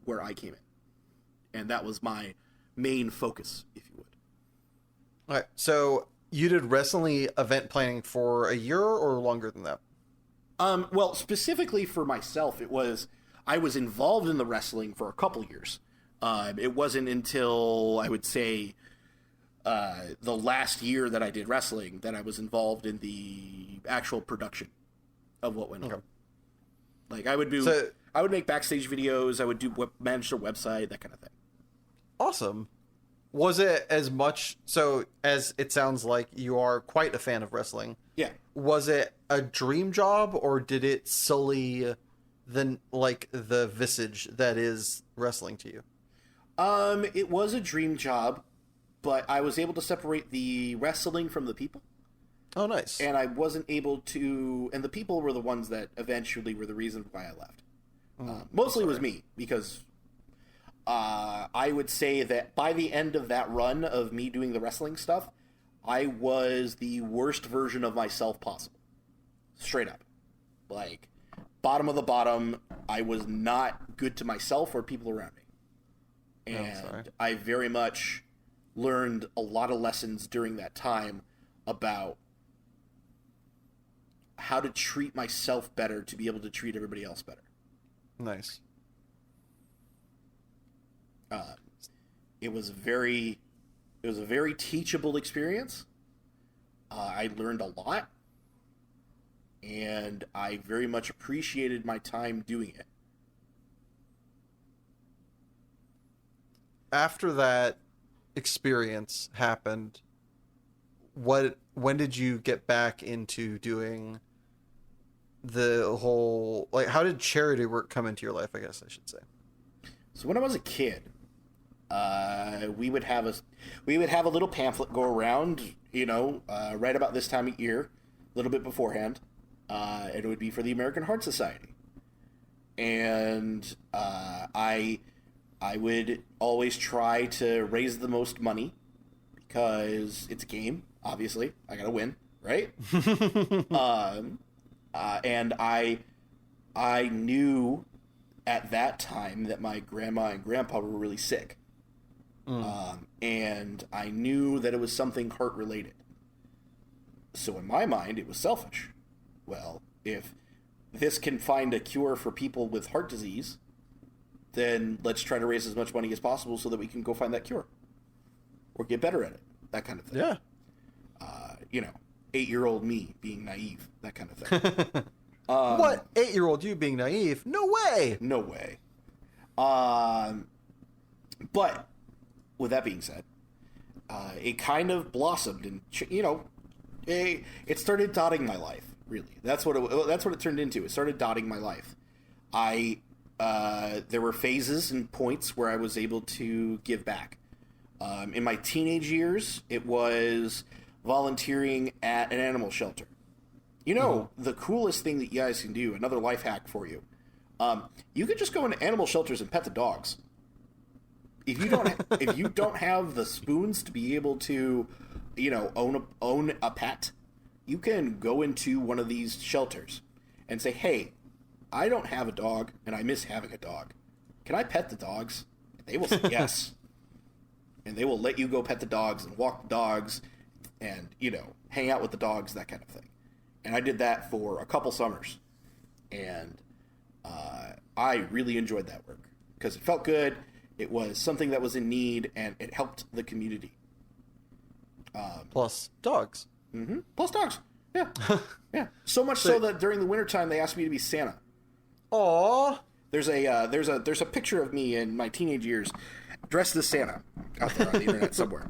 where I came in, and that was my main focus, if you would. All right. So you did wrestling event planning for a year or longer than that? Well, specifically for myself, I was involved in the wrestling for a couple years. It wasn't until I would say the last year that I did wrestling that I was involved in the actual production of what went on. Like I would make backstage videos. I would manage their website, that kind of thing. Awesome. Was it as much so as it sounds like you are quite a fan of wrestling? Yeah. Was it a dream job, or did it sully the visage that is wrestling to you? It was a dream job, but I was able to separate the wrestling from the people. Oh, nice. And I wasn't able to, and the people were the ones that eventually were the reason why I left. Mostly it was me, because I would say that by the end of that run of me doing the wrestling stuff, I was the worst version of myself possible. Straight up. Like, bottom of the bottom, I was not good to myself or people around me. And I very much learned a lot of lessons during that time about how to treat myself better to be able to treat everybody else better. Nice. It was a very teachable experience. I learned a lot, and I very much appreciated my time doing it. After that experience happened, when did you get back into doing the whole, like, how did charity work come into your life, I guess I should say? So when I was a kid, we would have a little pamphlet go around, right about this time of year, a little bit beforehand, and it would be for the American Heart Society. And I would always try to raise the most money because it's a game. Obviously, I gotta win, right? And I knew at that time that my grandma and grandpa were really sick. And I knew that it was something heart related. So in my mind, it was selfish. Well, if this can find a cure for people with heart disease, then let's try to raise as much money as possible so that we can go find that cure or get better at it. That kind of thing. Yeah. 8-year-old me being naive, that kind of thing. What? 8-year-old you being naive? No way. No way. But with that being said, it kind of blossomed, and it started dotting my life. Really, that's what it turned into. It started dotting my life. There were phases and points where I was able to give back. In my teenage years, it was volunteering at an animal shelter. The coolest thing that you guys can do, another life hack for you, you could just go into animal shelters and pet the dogs. If you don't have the spoons to be able to, own a pet, you can go into one of these shelters and say, "Hey, I don't have a dog and I miss having a dog. Can I pet the dogs?" They will say yes. And they will let you go pet the dogs and walk the dogs and, hang out with the dogs, that kind of thing. And I did that for a couple summers. And I really enjoyed that work because it felt good. It was something that was in need, and it helped the community. Plus dogs. Mm-hmm. Plus dogs. Yeah. Yeah. So much so that during the wintertime, they asked me to be Santa. Aww. There's a picture of me in my teenage years dressed as Santa out there on the internet somewhere.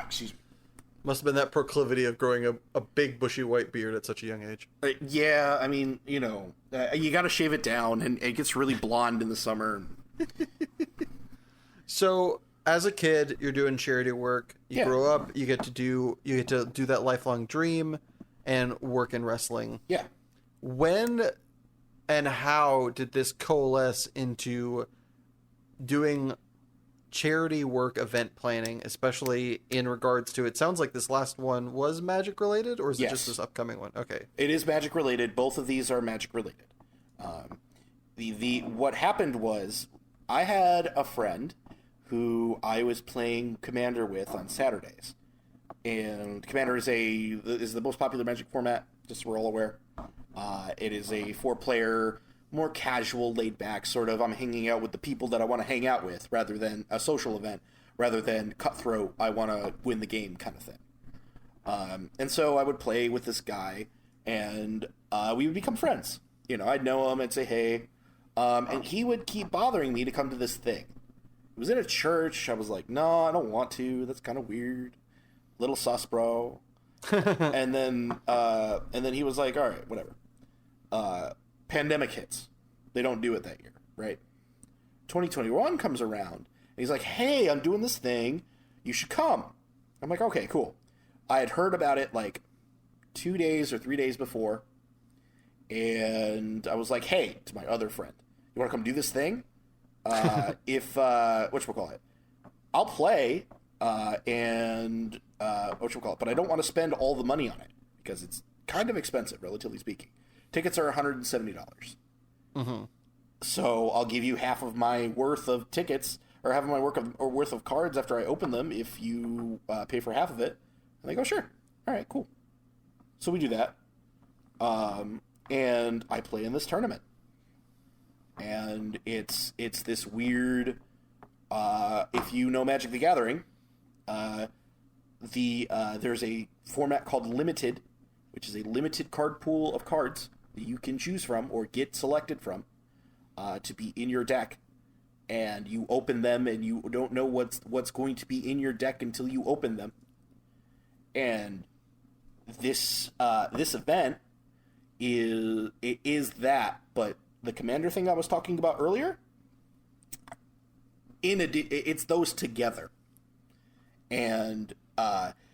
Excuse me. Must have been that proclivity of growing a big bushy white beard at such a young age. Yeah, I mean, you got to shave it down, and it gets really blonde in the summer. So, as a kid, you're doing charity work. You grow up, you get to do that lifelong dream and work in wrestling. Yeah. When and how did this coalesce into doing charity work event planning, especially in regards to, it sounds like this last one was magic related, or is it just this upcoming one? Okay. It is magic related. Both of these are magic related. What happened was I had a friend who I was playing Commander with on Saturdays. And Commander is the most popular Magic format, just so we're all aware. It is a 4-player, more casual, laid-back sort of, I'm hanging out with the people that I want to hang out with, rather than a social event, rather than cutthroat, I want to win the game kind of thing. And so I would play with this guy, and we would become friends. I'd know him, I'd say hey, and he would keep bothering me to come to this thing. It was in a church. I was like, no, I don't want to. That's kind of weird. Little sus, bro. and then he was like, all right, whatever. Pandemic hits. They don't do it that year, right? 2021 comes around, and he's like, hey, I'm doing this thing. You should come. I'm like, okay, cool. I had heard about it like 2 days or 3 days before, and I was like, hey, to my other friend, you want to come do this thing? Whatchamacallit? I'll play, but I don't want to spend all the money on it because it's kind of expensive, relatively speaking. Tickets are $170. Mm-hmm. So I'll give you half of my worth of tickets, or half of my worth of cards after I open them if you pay for half of it. And they go, sure. All right, cool. So we do that. And I play in this tournament. And it's this weird, if you know Magic the Gathering, there's a format called Limited, which is a limited card pool of cards that you can choose from or get selected from to be in your deck. And you open them, and you don't know what's going to be in your deck until you open them. And this event is that, but the Commander thing I was talking about earlier, it's those together. And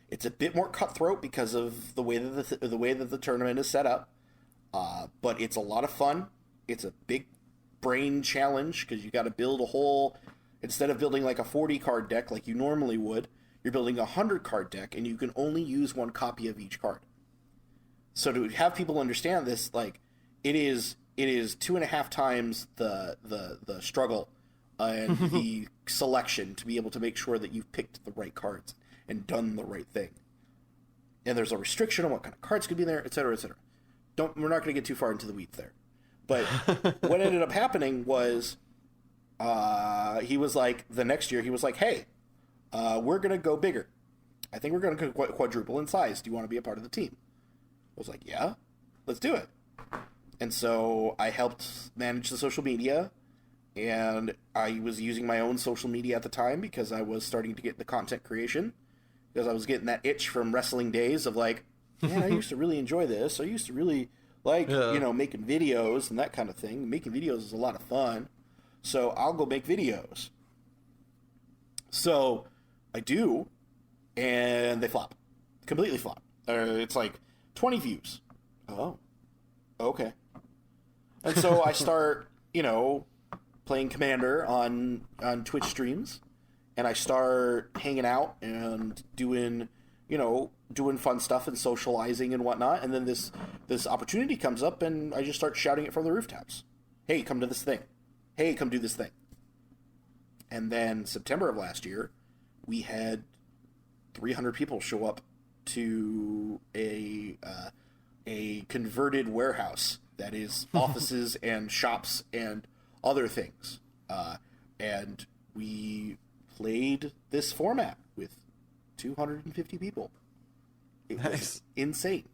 it's a bit more cutthroat because of the way that the tournament is set up. But it's a lot of fun. It's a big brain challenge because you got to build a whole, instead of building like a 40 card deck like you normally would, you're building a 100 card deck, and you can only use one copy of each card. So to have people understand this, like, it is 2.5 times the struggle and the selection to be able to make sure that you've picked the right cards and done the right thing. And there's a restriction on what kind of cards could be there, etc., etc. We're not going to get too far into the weeds there. But what ended up happening was, he was like, the next year he was like, hey, we're going to go bigger. I think we're going to quadruple in size. Do you want to be a part of the team? I was like, yeah, let's do it. And so I helped manage the social media, and I was using my own social media at the time because I was starting to get the content creation, because I was getting that itch from wrestling days of like, man, I used to really enjoy this. I used to really like, making videos and that kind of thing. Making videos is a lot of fun. So I'll go make videos. So I do, and they flop. Completely flop. It's like 20 views. Oh, okay. And so I start, playing Commander on Twitch streams, and I start hanging out and doing fun stuff and socializing and whatnot. And then this opportunity comes up, and I just start shouting it from the rooftops. Hey, come to this thing. Hey, come do this thing. And then September of last year, we had 300 people show up to a converted warehouse that is offices and shops and other things. And we played this format with 250 people. It was insane.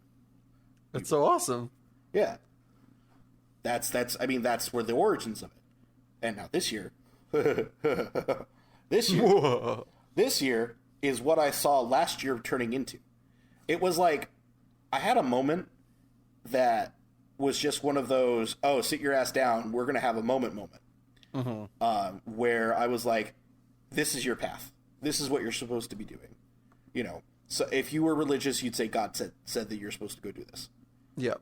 That's so awesome. Yeah. That's where the origins of it. And now this year, this year is what I saw last year turning into. It was like, I had a moment that was just one of those, oh, sit your ass down, we're going to have a moment. Where I was like, this is your path. This is what you're supposed to be doing. So if you were religious, you'd say God said that you're supposed to go do this. Yeah.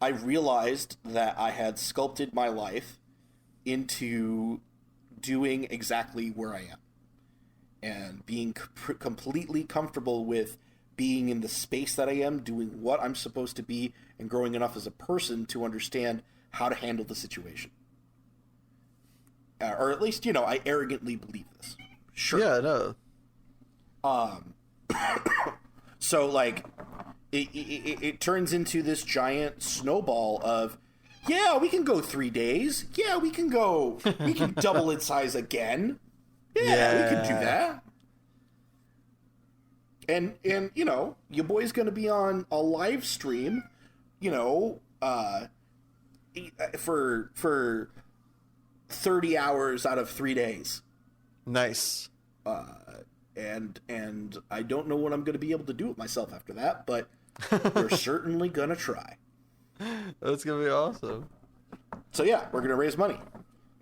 I realized that I had sculpted my life into doing exactly where I am. And being completely comfortable with being in the space that I am, doing what I'm supposed to be, and growing enough as a person to understand how to handle the situation. Or at least, I arrogantly believe this. Sure. Yeah, no. So, like, it turns into this giant snowball of, yeah, we can go 3 days. Yeah, we can double in size again. Yeah, we can do that. And your boy's going to be on a live stream, for 30 hours out of 3 days. Nice. And I don't know what I'm going to be able to do with myself after that, but we're certainly going to try. That's going to be awesome. So yeah, we're going to raise money,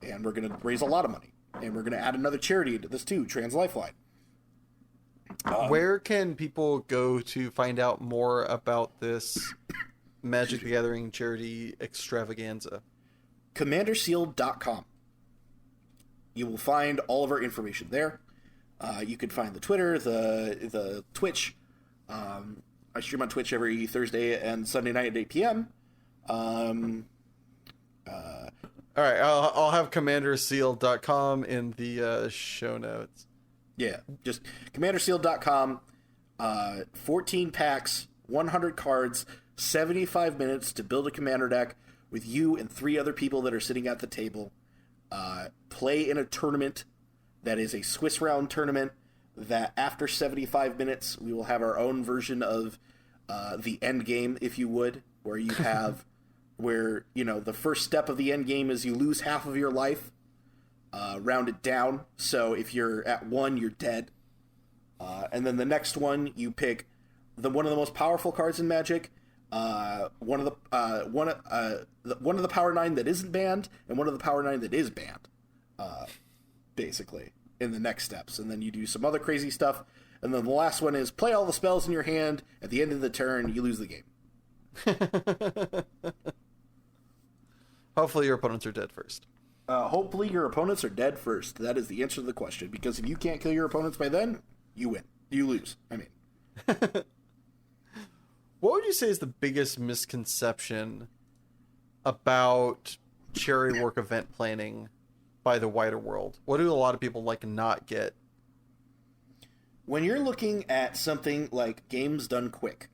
and we're going to raise a lot of money, and we're going to add another charity into this too, Trans Lifeline. Where can people go to find out more about this Magic the Gathering charity extravaganza? CommanderSealed.com. You will find all of our information there. You can find the Twitter, the Twitch. I stream on Twitch every Thursday and Sunday night at 8 p.m. All right, I'll have CommanderSealed.com in the show notes. Yeah, just CommanderSealed.com. 14 packs, 100 cards, 75 minutes to build a commander deck with you and 3 other people that are sitting at the table. Play in a tournament that is a Swiss round tournament that after 75 minutes we will have our own version of the end game, if you would, where you have where the first step of the end game is you lose half of your life, rounded down. So if you're at 1, you're dead. And then the next one, you pick one of the most powerful cards in Magic, one of the Power 9 that isn't banned, and one of the Power 9 that is banned, basically, in the next steps. And then you do some other crazy stuff, And then the last one is play all the spells in your hand. At the end of the turn, you lose the game. Hopefully your opponents are dead first. Hopefully your opponents are dead first. That is the answer to the question. Because if you can't kill your opponents by then, you win. You lose, I mean. What would you say is the biggest misconception about charity work event planning by the wider world? What do a lot of people not get? When you're looking at something like Games Done Quick,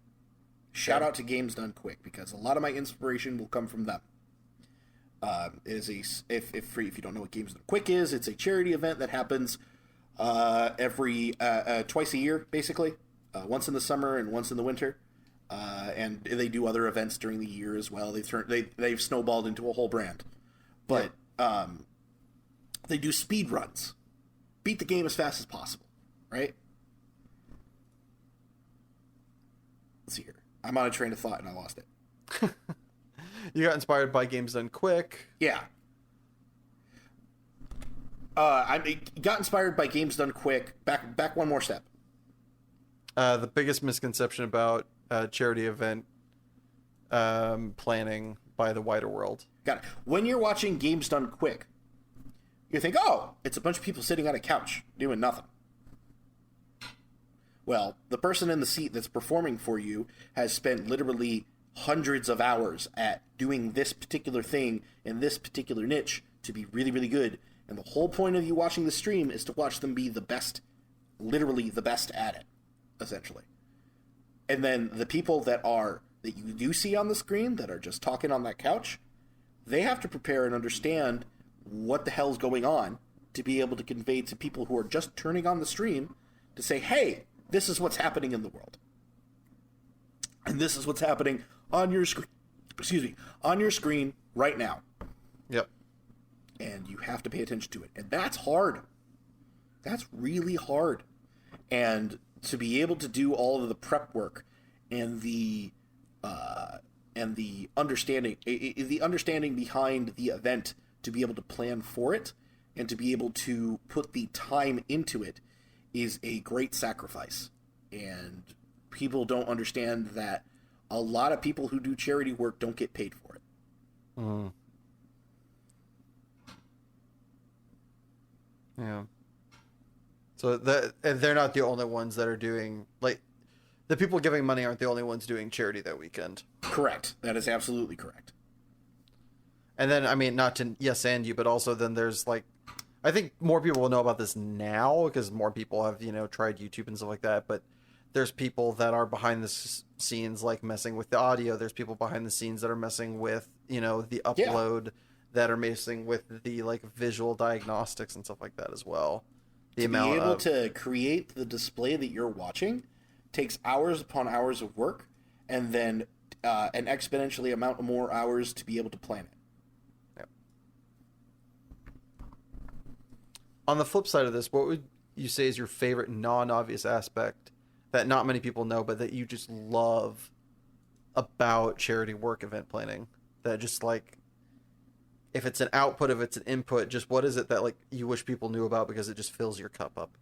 shout out to Games Done Quick, because a lot of my inspiration will come from them. If you don't know what Games Done Quick is, it's a charity event that happens every twice a year, basically, once in the summer and once in the winter. And they do other events during the year as well. They've snowballed into a whole brand, but they do speed runs, beat the game as fast as possible, right? Let's see here. I'm on a train of thought and I lost it. You got inspired by Games Done Quick. Yeah. I got inspired by Games Done Quick. Back one more step. The biggest misconception about charity event planning by the wider world. Got it. When you're watching Games Done Quick, you think, oh, it's a bunch of people sitting on a couch doing nothing. Well, the person in the seat that's performing for you has spent literally hundreds of hours at doing this particular thing in this particular niche to be really, really good. And the whole point of you watching the stream is to watch them be the best, literally the best at it, essentially. And then the people that you do see on the screen that are just talking on that couch, they have to prepare and understand what the hell's going on to be able to convey to people who are just turning on the stream to say, hey, this is what's happening in the world. And this is what's happening on your screen. Excuse me, on your screen right now. Yep. And you have to pay attention to it. And that's hard. That's really hard. And to be able to do all of the prep work and the understanding behind the event, to be able to plan for it and to be able to put the time into it is a great sacrifice. And people don't understand that a lot of people who do charity work don't get paid for it. Mm. Yeah. So they're not the only ones that are doing, the people giving money aren't the only ones doing charity that weekend. Correct. That is absolutely correct. And then, I mean, not to yes and you, but also then there's I think more people will know about this now because more people have, tried YouTube and stuff like that. But there's people that are behind the scenes, messing with the audio. There's people behind the scenes that are messing with, the upload, that are messing with the visual diagnostics and stuff like that as well. To be able to create the display that you're watching takes hours upon hours of work, and then an exponentially amount of more hours to be able to plan it. Yep. On the flip side of this, what would you say is your favorite non-obvious aspect that not many people know, but that you just love about charity work event planning? That just if it's an output, if it's an input, just what is it that you wish people knew about because it just fills your cup up?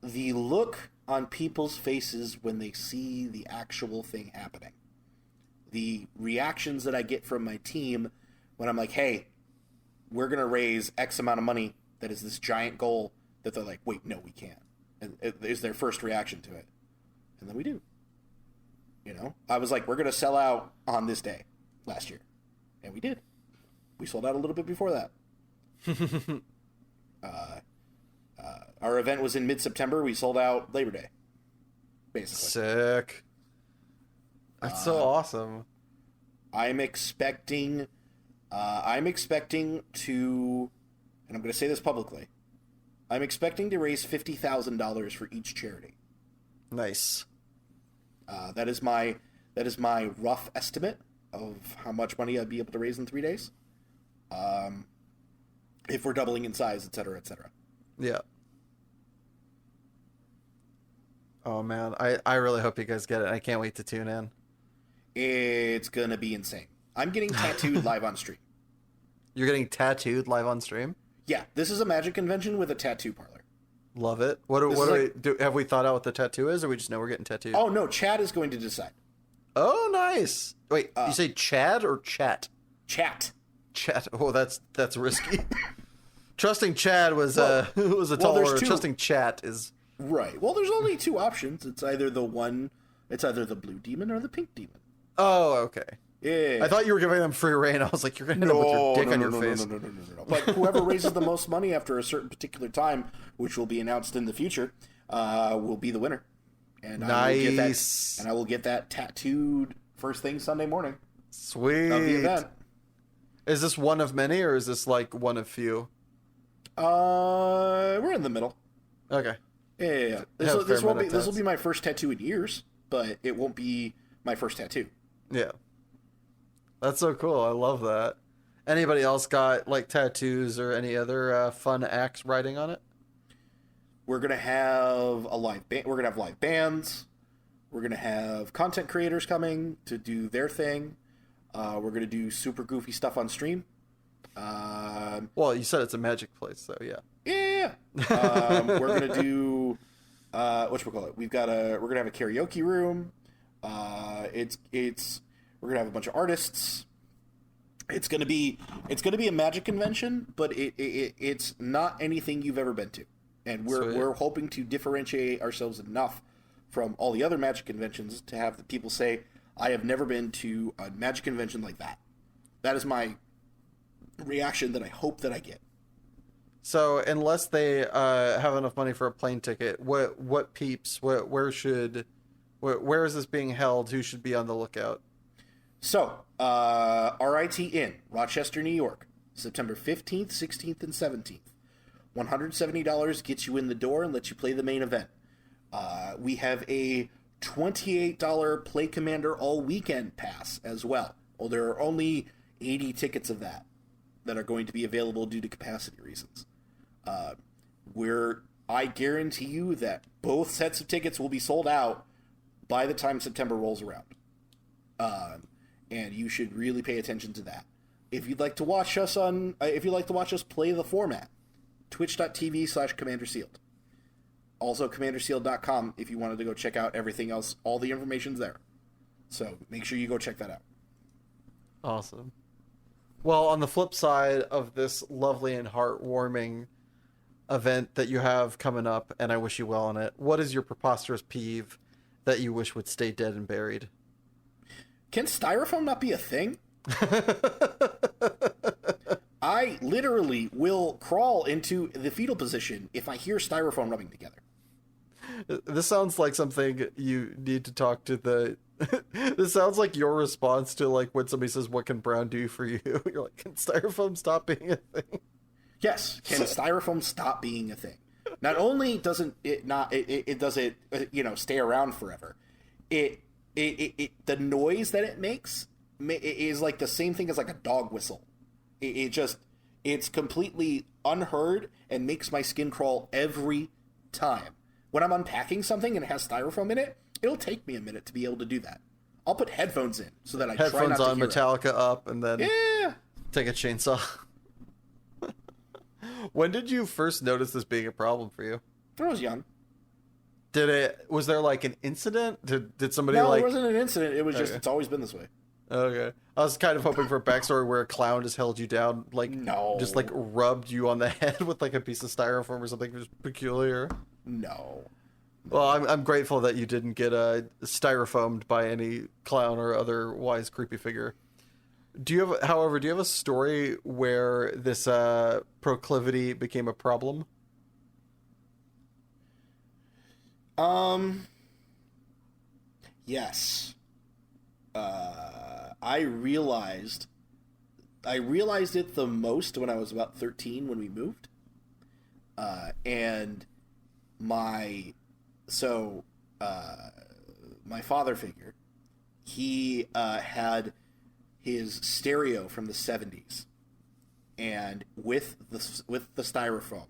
The look on people's faces when they see the actual thing happening. The reactions that I get from my team when I'm like, hey, we're going to raise X amount of money that is this giant goal, that they're like, wait, no, we can't. And it is their first reaction to it. And then we do. I was like, we're going to sell out on this day last year. And we did. We sold out a little bit before that. Our event was in mid-September. We sold out Labor Day, basically. Sick. That's so awesome. I'm expecting to, and I'm going to say this publicly, I'm expecting to raise $50,000 for each charity. Nice. That is my rough estimate of how much money I'd be able to raise in 3 days. If we're doubling in size, et cetera, et cetera. Yeah. Oh, man. I really hope you guys get it. I can't wait to tune in. It's going to be insane. I'm getting tattooed live on stream. You're getting tattooed live on stream? Yeah, this is a magic convention with a tattoo parlor. Love it. Have we thought out what the tattoo is, or we just know we're getting tattooed? Oh no, Chad is going to decide. Oh, nice. Wait, you say Chad or chat? Chat. Chat. Oh, that's risky. Trusting Chad was a tall there's order. two. Trusting chat is Right. Well, there's only two options. It's either the blue demon or the pink demon. Oh, okay. Yeah. I thought you were giving them free reign. I was like, you're gonna end up with your dick on your face. No. But whoever raises the most money after a certain particular time, which will be announced in the future, will be the winner. And nice. I will get that tattooed first thing Sunday morning. Sweet. Of the event. Is this one of many, or is this like one of few? We're in the middle. Okay. Yeah. This will be my first tattoo in years, but it won't be my first tattoo. Yeah. That's so cool. I love that. Anybody else got like tattoos or any other fun acts writing on it? We're gonna have a live band. We're gonna have live bands. We're gonna have content creators coming to do their thing. We're gonna do super goofy stuff on stream. Well, you said it's a magic place, so yeah. Yeah. We're gonna do whatchamacallit. We're gonna have a karaoke room. We're gonna have a bunch of artists. It's gonna be a magic convention, but it's not anything you've ever been to, and we're hoping to differentiate ourselves enough from all the other magic conventions to have the people say, "I have never been to a magic convention like that." That is my reaction that I hope that I get. So unless they have enough money for a plane ticket, what peeps? Where is this being held? Who should be on the lookout? So, RIT in Rochester, New York, September 15th, 16th, and 17th. $170 gets you in the door and lets you play the main event. We have a $28 Play Commander all weekend pass as well. Well, there are only 80 tickets of that are going to be available due to capacity reasons. I guarantee you that both sets of tickets will be sold out by the time September rolls around. And you should really pay attention to that. If you'd like to watch us play the format, twitch.tv/CommanderSealed. Also, CommanderSealed.com if you wanted to go check out everything else. All the information's there. So make sure you go check that out. Awesome. Well, on the flip side of this lovely and heartwarming event that you have coming up, and I wish you well on it, what is your preposterous peeve that you wish would stay dead and buried? Can styrofoam not be a thing? I literally will crawl into the fetal position if I hear styrofoam rubbing together. This sounds like something you need to talk to the... This sounds like your response to like when somebody says, "What can Brown do for you?" You're like, "Can styrofoam stop being a thing?" Yes, can styrofoam stop being a thing? Not only doesn't it stay around forever, the noise that it makes is like the same thing as like a dog whistle. It's completely unheard and makes my skin crawl every time. When I'm unpacking something and it has styrofoam in it, it'll take me a minute to be able to do that. I'll put headphones in so that I try not to hear headphones on, Metallica up, and then Yeah. take a chainsaw. When did you first notice this being a problem for you? When I was young. Was there like an incident? Did somebody No, like... it wasn't an incident. It was just, it's always been this way. Okay. I was kind of hoping for a backstory where a clown just held you down, like, No. just like rubbed you on the head with like a piece of styrofoam or something just peculiar. No. Well, I'm grateful that you didn't get styrofoamed by any clown or otherwise creepy figure. However, do you have a story where this proclivity became a problem? Yes. I realized it the most when I was about 13 when we moved. And my father figure, he had his stereo from the 70s and with the styrofoam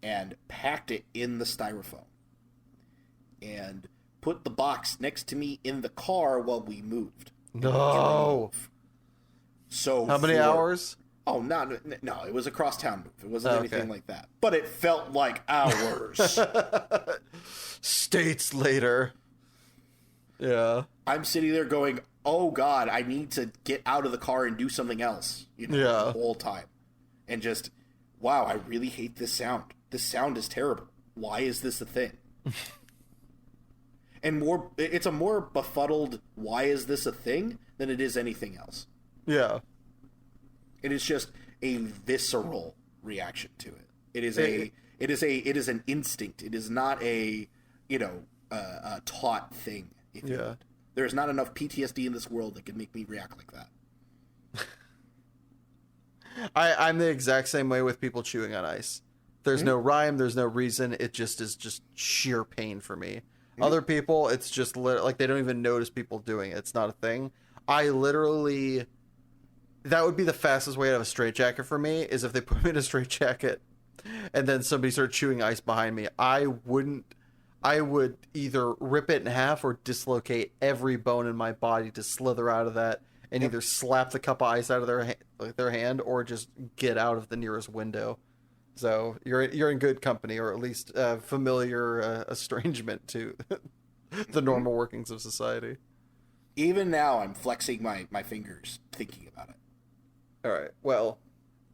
and packed it in the styrofoam and put the box next to me in the car while we moved. No. So how many hours? Oh, no, it was a crosstown move. It wasn't Okay. anything like that. But it felt like hours. States later. Yeah. I'm sitting there going, oh, God, I need to get out of the car and do something else, the whole time. And just, wow, I really hate this sound. This sound is terrible. Why is this a thing? And it's a more befuddled, why is this a thing, than it is anything else. Yeah. It is just a visceral reaction to it. It is an instinct. It is not a taught thing. If you would. There is not enough PTSD in this world that can make me react like that. I'm the exact same way with people chewing on ice. There's no rhyme. There's no reason. It just is just sheer pain for me. Other people, it's just like they don't even notice people doing it. It's not a thing. I literally... That would be the fastest way to have a straitjacket for me, is if they put me in a straitjacket and then somebody started chewing ice behind me. I would either rip it in half or dislocate every bone in my body to slither out of that and either slap the cup of ice out of their hand or just get out of the nearest window. So you're in good company, or at least familiar estrangement to the normal workings of society. Even now, I'm flexing my fingers thinking about it. All right. Well,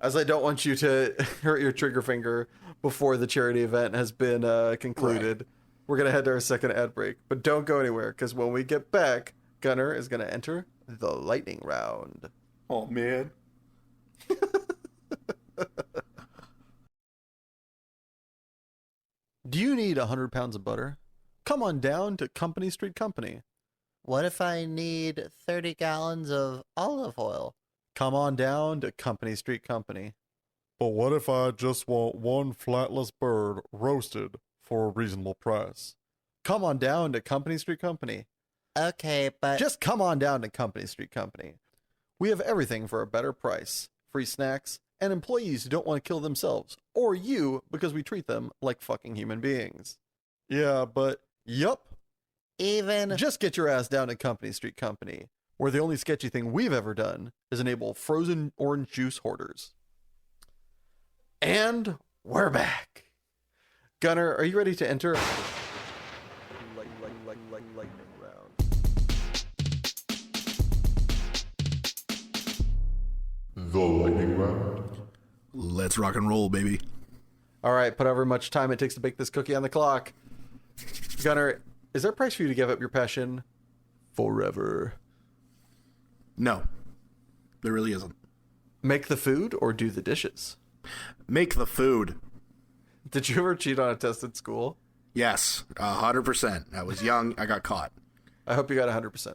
as I don't want you to hurt your trigger finger before the charity event has been concluded, we're going to head to our second ad break. But don't go anywhere, because when we get back, Gunnar is going to enter the lightning round. Oh, man. Do you need 100 pounds of butter? Come on down to Company Street Company. What if I need 30 gallons of olive oil? Come on down to Company Street Company. But what if I just want one flatless bird roasted for a reasonable price? Come on down to Company Street Company. Okay, but... Just come on down to Company Street Company. We have everything for a better price. Free snacks, and employees who don't want to kill themselves. Or you, because we treat them like fucking human beings. Yeah, but... Yup. Just get your ass down to Company Street Company, where the only sketchy thing we've ever done is enable frozen orange juice hoarders. And we're back. Gunnar, are you ready to enter lightning round? The lightning round? Let's rock and roll, baby. All right, put however much time it takes to bake this cookie on the clock. Gunnar, is there a price for you to give up your passion forever? No, there really isn't. Make the food or do the dishes? Make the food. Did you ever cheat on a test at school? Yes, 100%. I was young. I got caught. I hope you got 100%.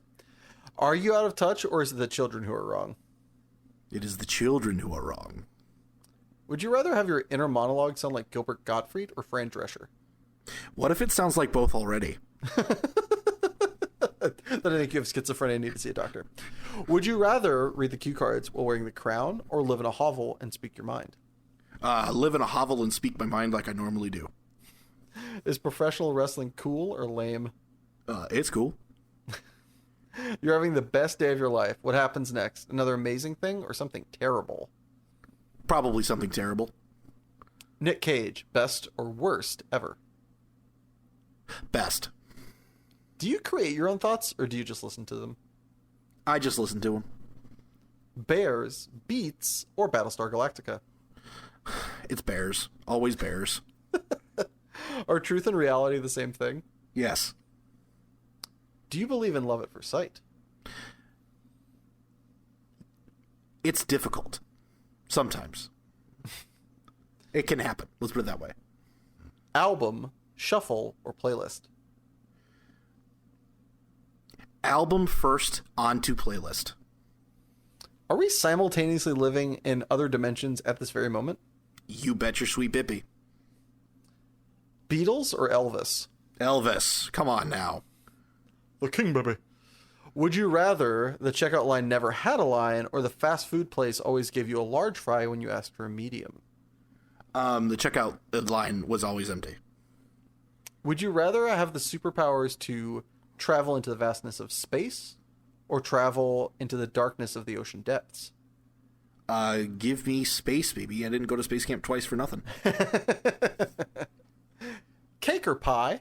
Are you out of touch, or is it the children who are wrong? It is the children who are wrong. Would you rather have your inner monologue sound like Gilbert Gottfried or Fran Drescher? What if it sounds like both already? Then I think you have schizophrenia and need to see a doctor. Would you rather read the cue cards while wearing the crown or live in a hovel and speak your mind? Live in a hovel and speak my mind like I normally do. Is professional wrestling cool or lame? It's cool. You're having the best day of your life. What happens next? Another amazing thing or something terrible? Probably something terrible. Nick Cage, best or worst ever? Best. Do you create your own thoughts or do you just listen to them? I just listen to them. Bears, Beats, or Battlestar Galactica? It's bears. Always bears. Are truth and reality the same thing? Yes. Do you believe in love at first sight? It's difficult. Sometimes. It can happen. Let's put it that way. Album, shuffle, or playlist? Album first, onto playlist. Are we simultaneously living in other dimensions at this very moment? You bet your sweet bippy. Beatles or Elvis? Elvis. Come on now. The king, baby. Would you rather the checkout line never had a line or the fast food place always gave you a large fry when you asked for a medium? The checkout line was always empty. Would you rather have the superpowers to travel into the vastness of space or travel into the darkness of the ocean depths? Give me space, baby. I didn't go to space camp twice for nothing. Cake or pie?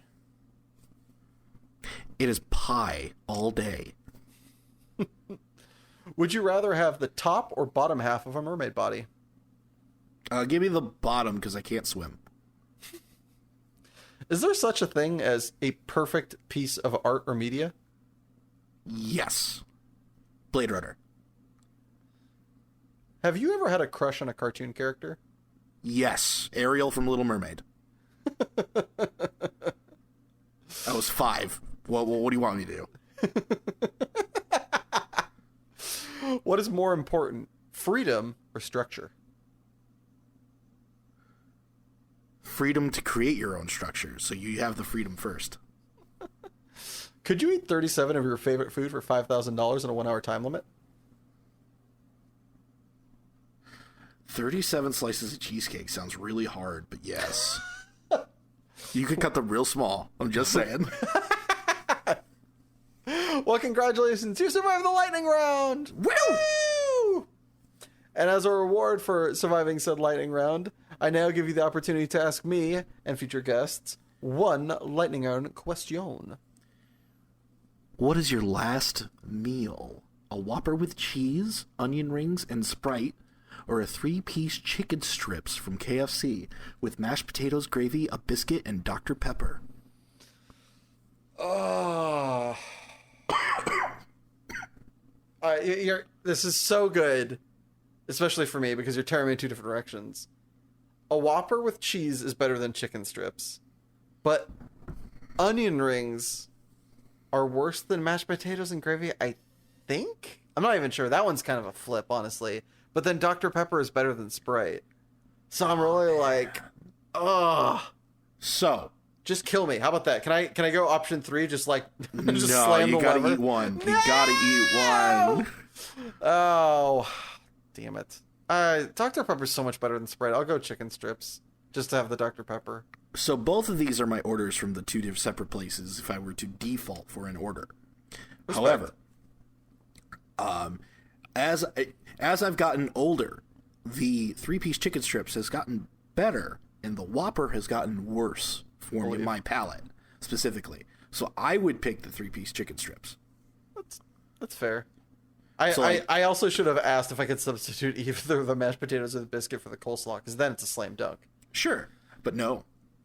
It is pie all day. Would you rather have the top or bottom half of a mermaid body? Give me the bottom because I can't swim. Is there such a thing as a perfect piece of art or media? Yes. Blade Runner. Have you ever had a crush on a cartoon character? Yes. Ariel from Little Mermaid. I was 5. What do you want me to do? What is more important, freedom or structure? Freedom to create your own structure, so you have the freedom first. Could you eat 37 of your favorite food for $5,000 in a 1-hour time limit? 37 slices of cheesecake sounds really hard, but yes. You could cut them real small. I'm just saying. Well, congratulations. You survived the lightning round. Woo! And as a reward for surviving said lightning round, I now give you the opportunity to ask me and future guests one lightning round question. What is your last meal? A Whopper with cheese, onion rings, and Sprite, or a 3-piece chicken strips from KFC with mashed potatoes, gravy, a biscuit, and Dr. Pepper? Oh. This is so good, especially for me, because you're tearing me in two different directions. A Whopper with cheese is better than chicken strips, but onion rings are worse than mashed potatoes and gravy, I think? I'm not even sure. That one's kind of a flip, honestly. But then Dr. Pepper is better than Sprite. So I'm really like, ugh. So, just kill me. How about that? Can I go option 3? Just like, just no, slam you the gotta lever? eat one. No! You gotta eat one. Oh, damn it. Dr. Pepper's so much better than Sprite. I'll go chicken strips just to have the Dr. Pepper. So both of these are my orders from the 2 different separate places if I were to default for an order. Respect. However, as I've gotten older, the 3-piece chicken strips has gotten better and the Whopper has gotten worse for me, my palate specifically. So I would pick the 3-piece chicken strips. That's fair. I also should have asked if I could substitute either the mashed potatoes or the biscuit for the coleslaw, because then it's a slam dunk. Sure, but no.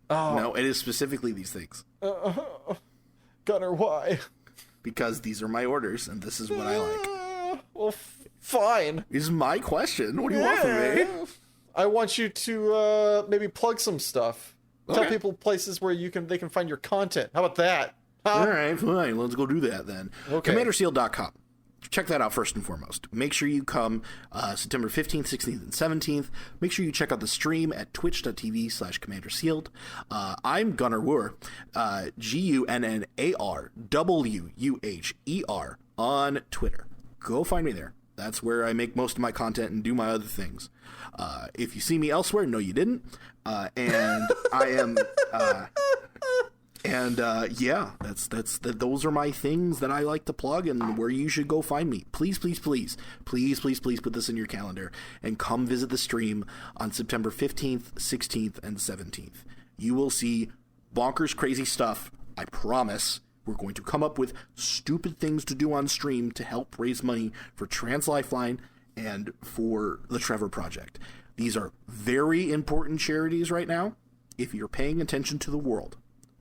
Oh. No, it is specifically these things. Gunnar, why? Because these are my orders, and this is what I like. Well, fine. This is my question. What do you want from me? I want you to maybe plug some stuff. Okay. Tell people places where they can find your content. How about that? Huh? All right, fine. Let's go do that then. Okay. CommanderSeal.com. Check that out first and foremost. Make sure you come September 15th, 16th, and 17th. Make sure you check out the stream at twitch.tv/CommanderSealed. I'm Gunnar WUHER, GUNNARWUHER on Twitter. Go find me there. That's where I make most of my content and do my other things. If you see me elsewhere, no, you didn't. And I am... those are my things that I like to plug and where you should go find me. Please put this in your calendar and come visit the stream on September 15th, 16th, and 17th. You will see bonkers crazy stuff. I promise. We're going to come up with stupid things to do on stream to help raise money for Trans Lifeline and for the Trevor Project. These are very important charities right now. If you're paying attention to the world,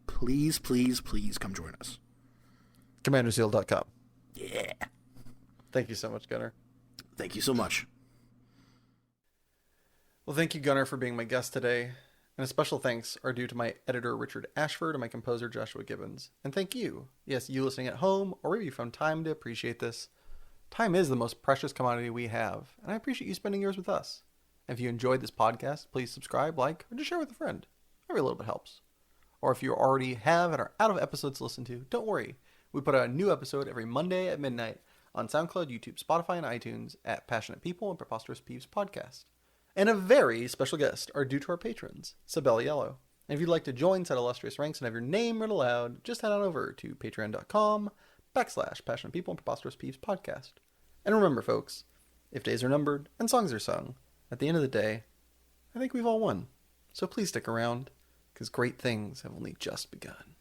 please come join us. CommanderSeal.com. Yeah. Thank you so much, Gunnar. Thank you so much. Well, thank you, Gunnar, for being my guest today. And a special thanks are due to my editor, Richard Ashford, and my composer, Joshua Gibbons. And thank you. Yes, you listening at home, or maybe you found time to appreciate this. Time is the most precious commodity we have, and I appreciate you spending yours with us. And if you enjoyed this podcast, please subscribe, like, or just share with a friend. Every little bit helps. Or if you already have and are out of episodes to listen to, don't worry. We put out a new episode every Monday at midnight on SoundCloud, YouTube, Spotify, and iTunes at Passionate People and Preposterous Peeves Podcast. And a very special guest are due to our patrons, Sabella Yellow. And if you'd like to join said illustrious ranks and have your name read aloud, just head on over to patreon.com/Passionate People and Preposterous Peeves Podcast. And remember, folks, If days are numbered and songs are sung, at the end of the day, I think we've all won. So please stick around, because great things have only just begun.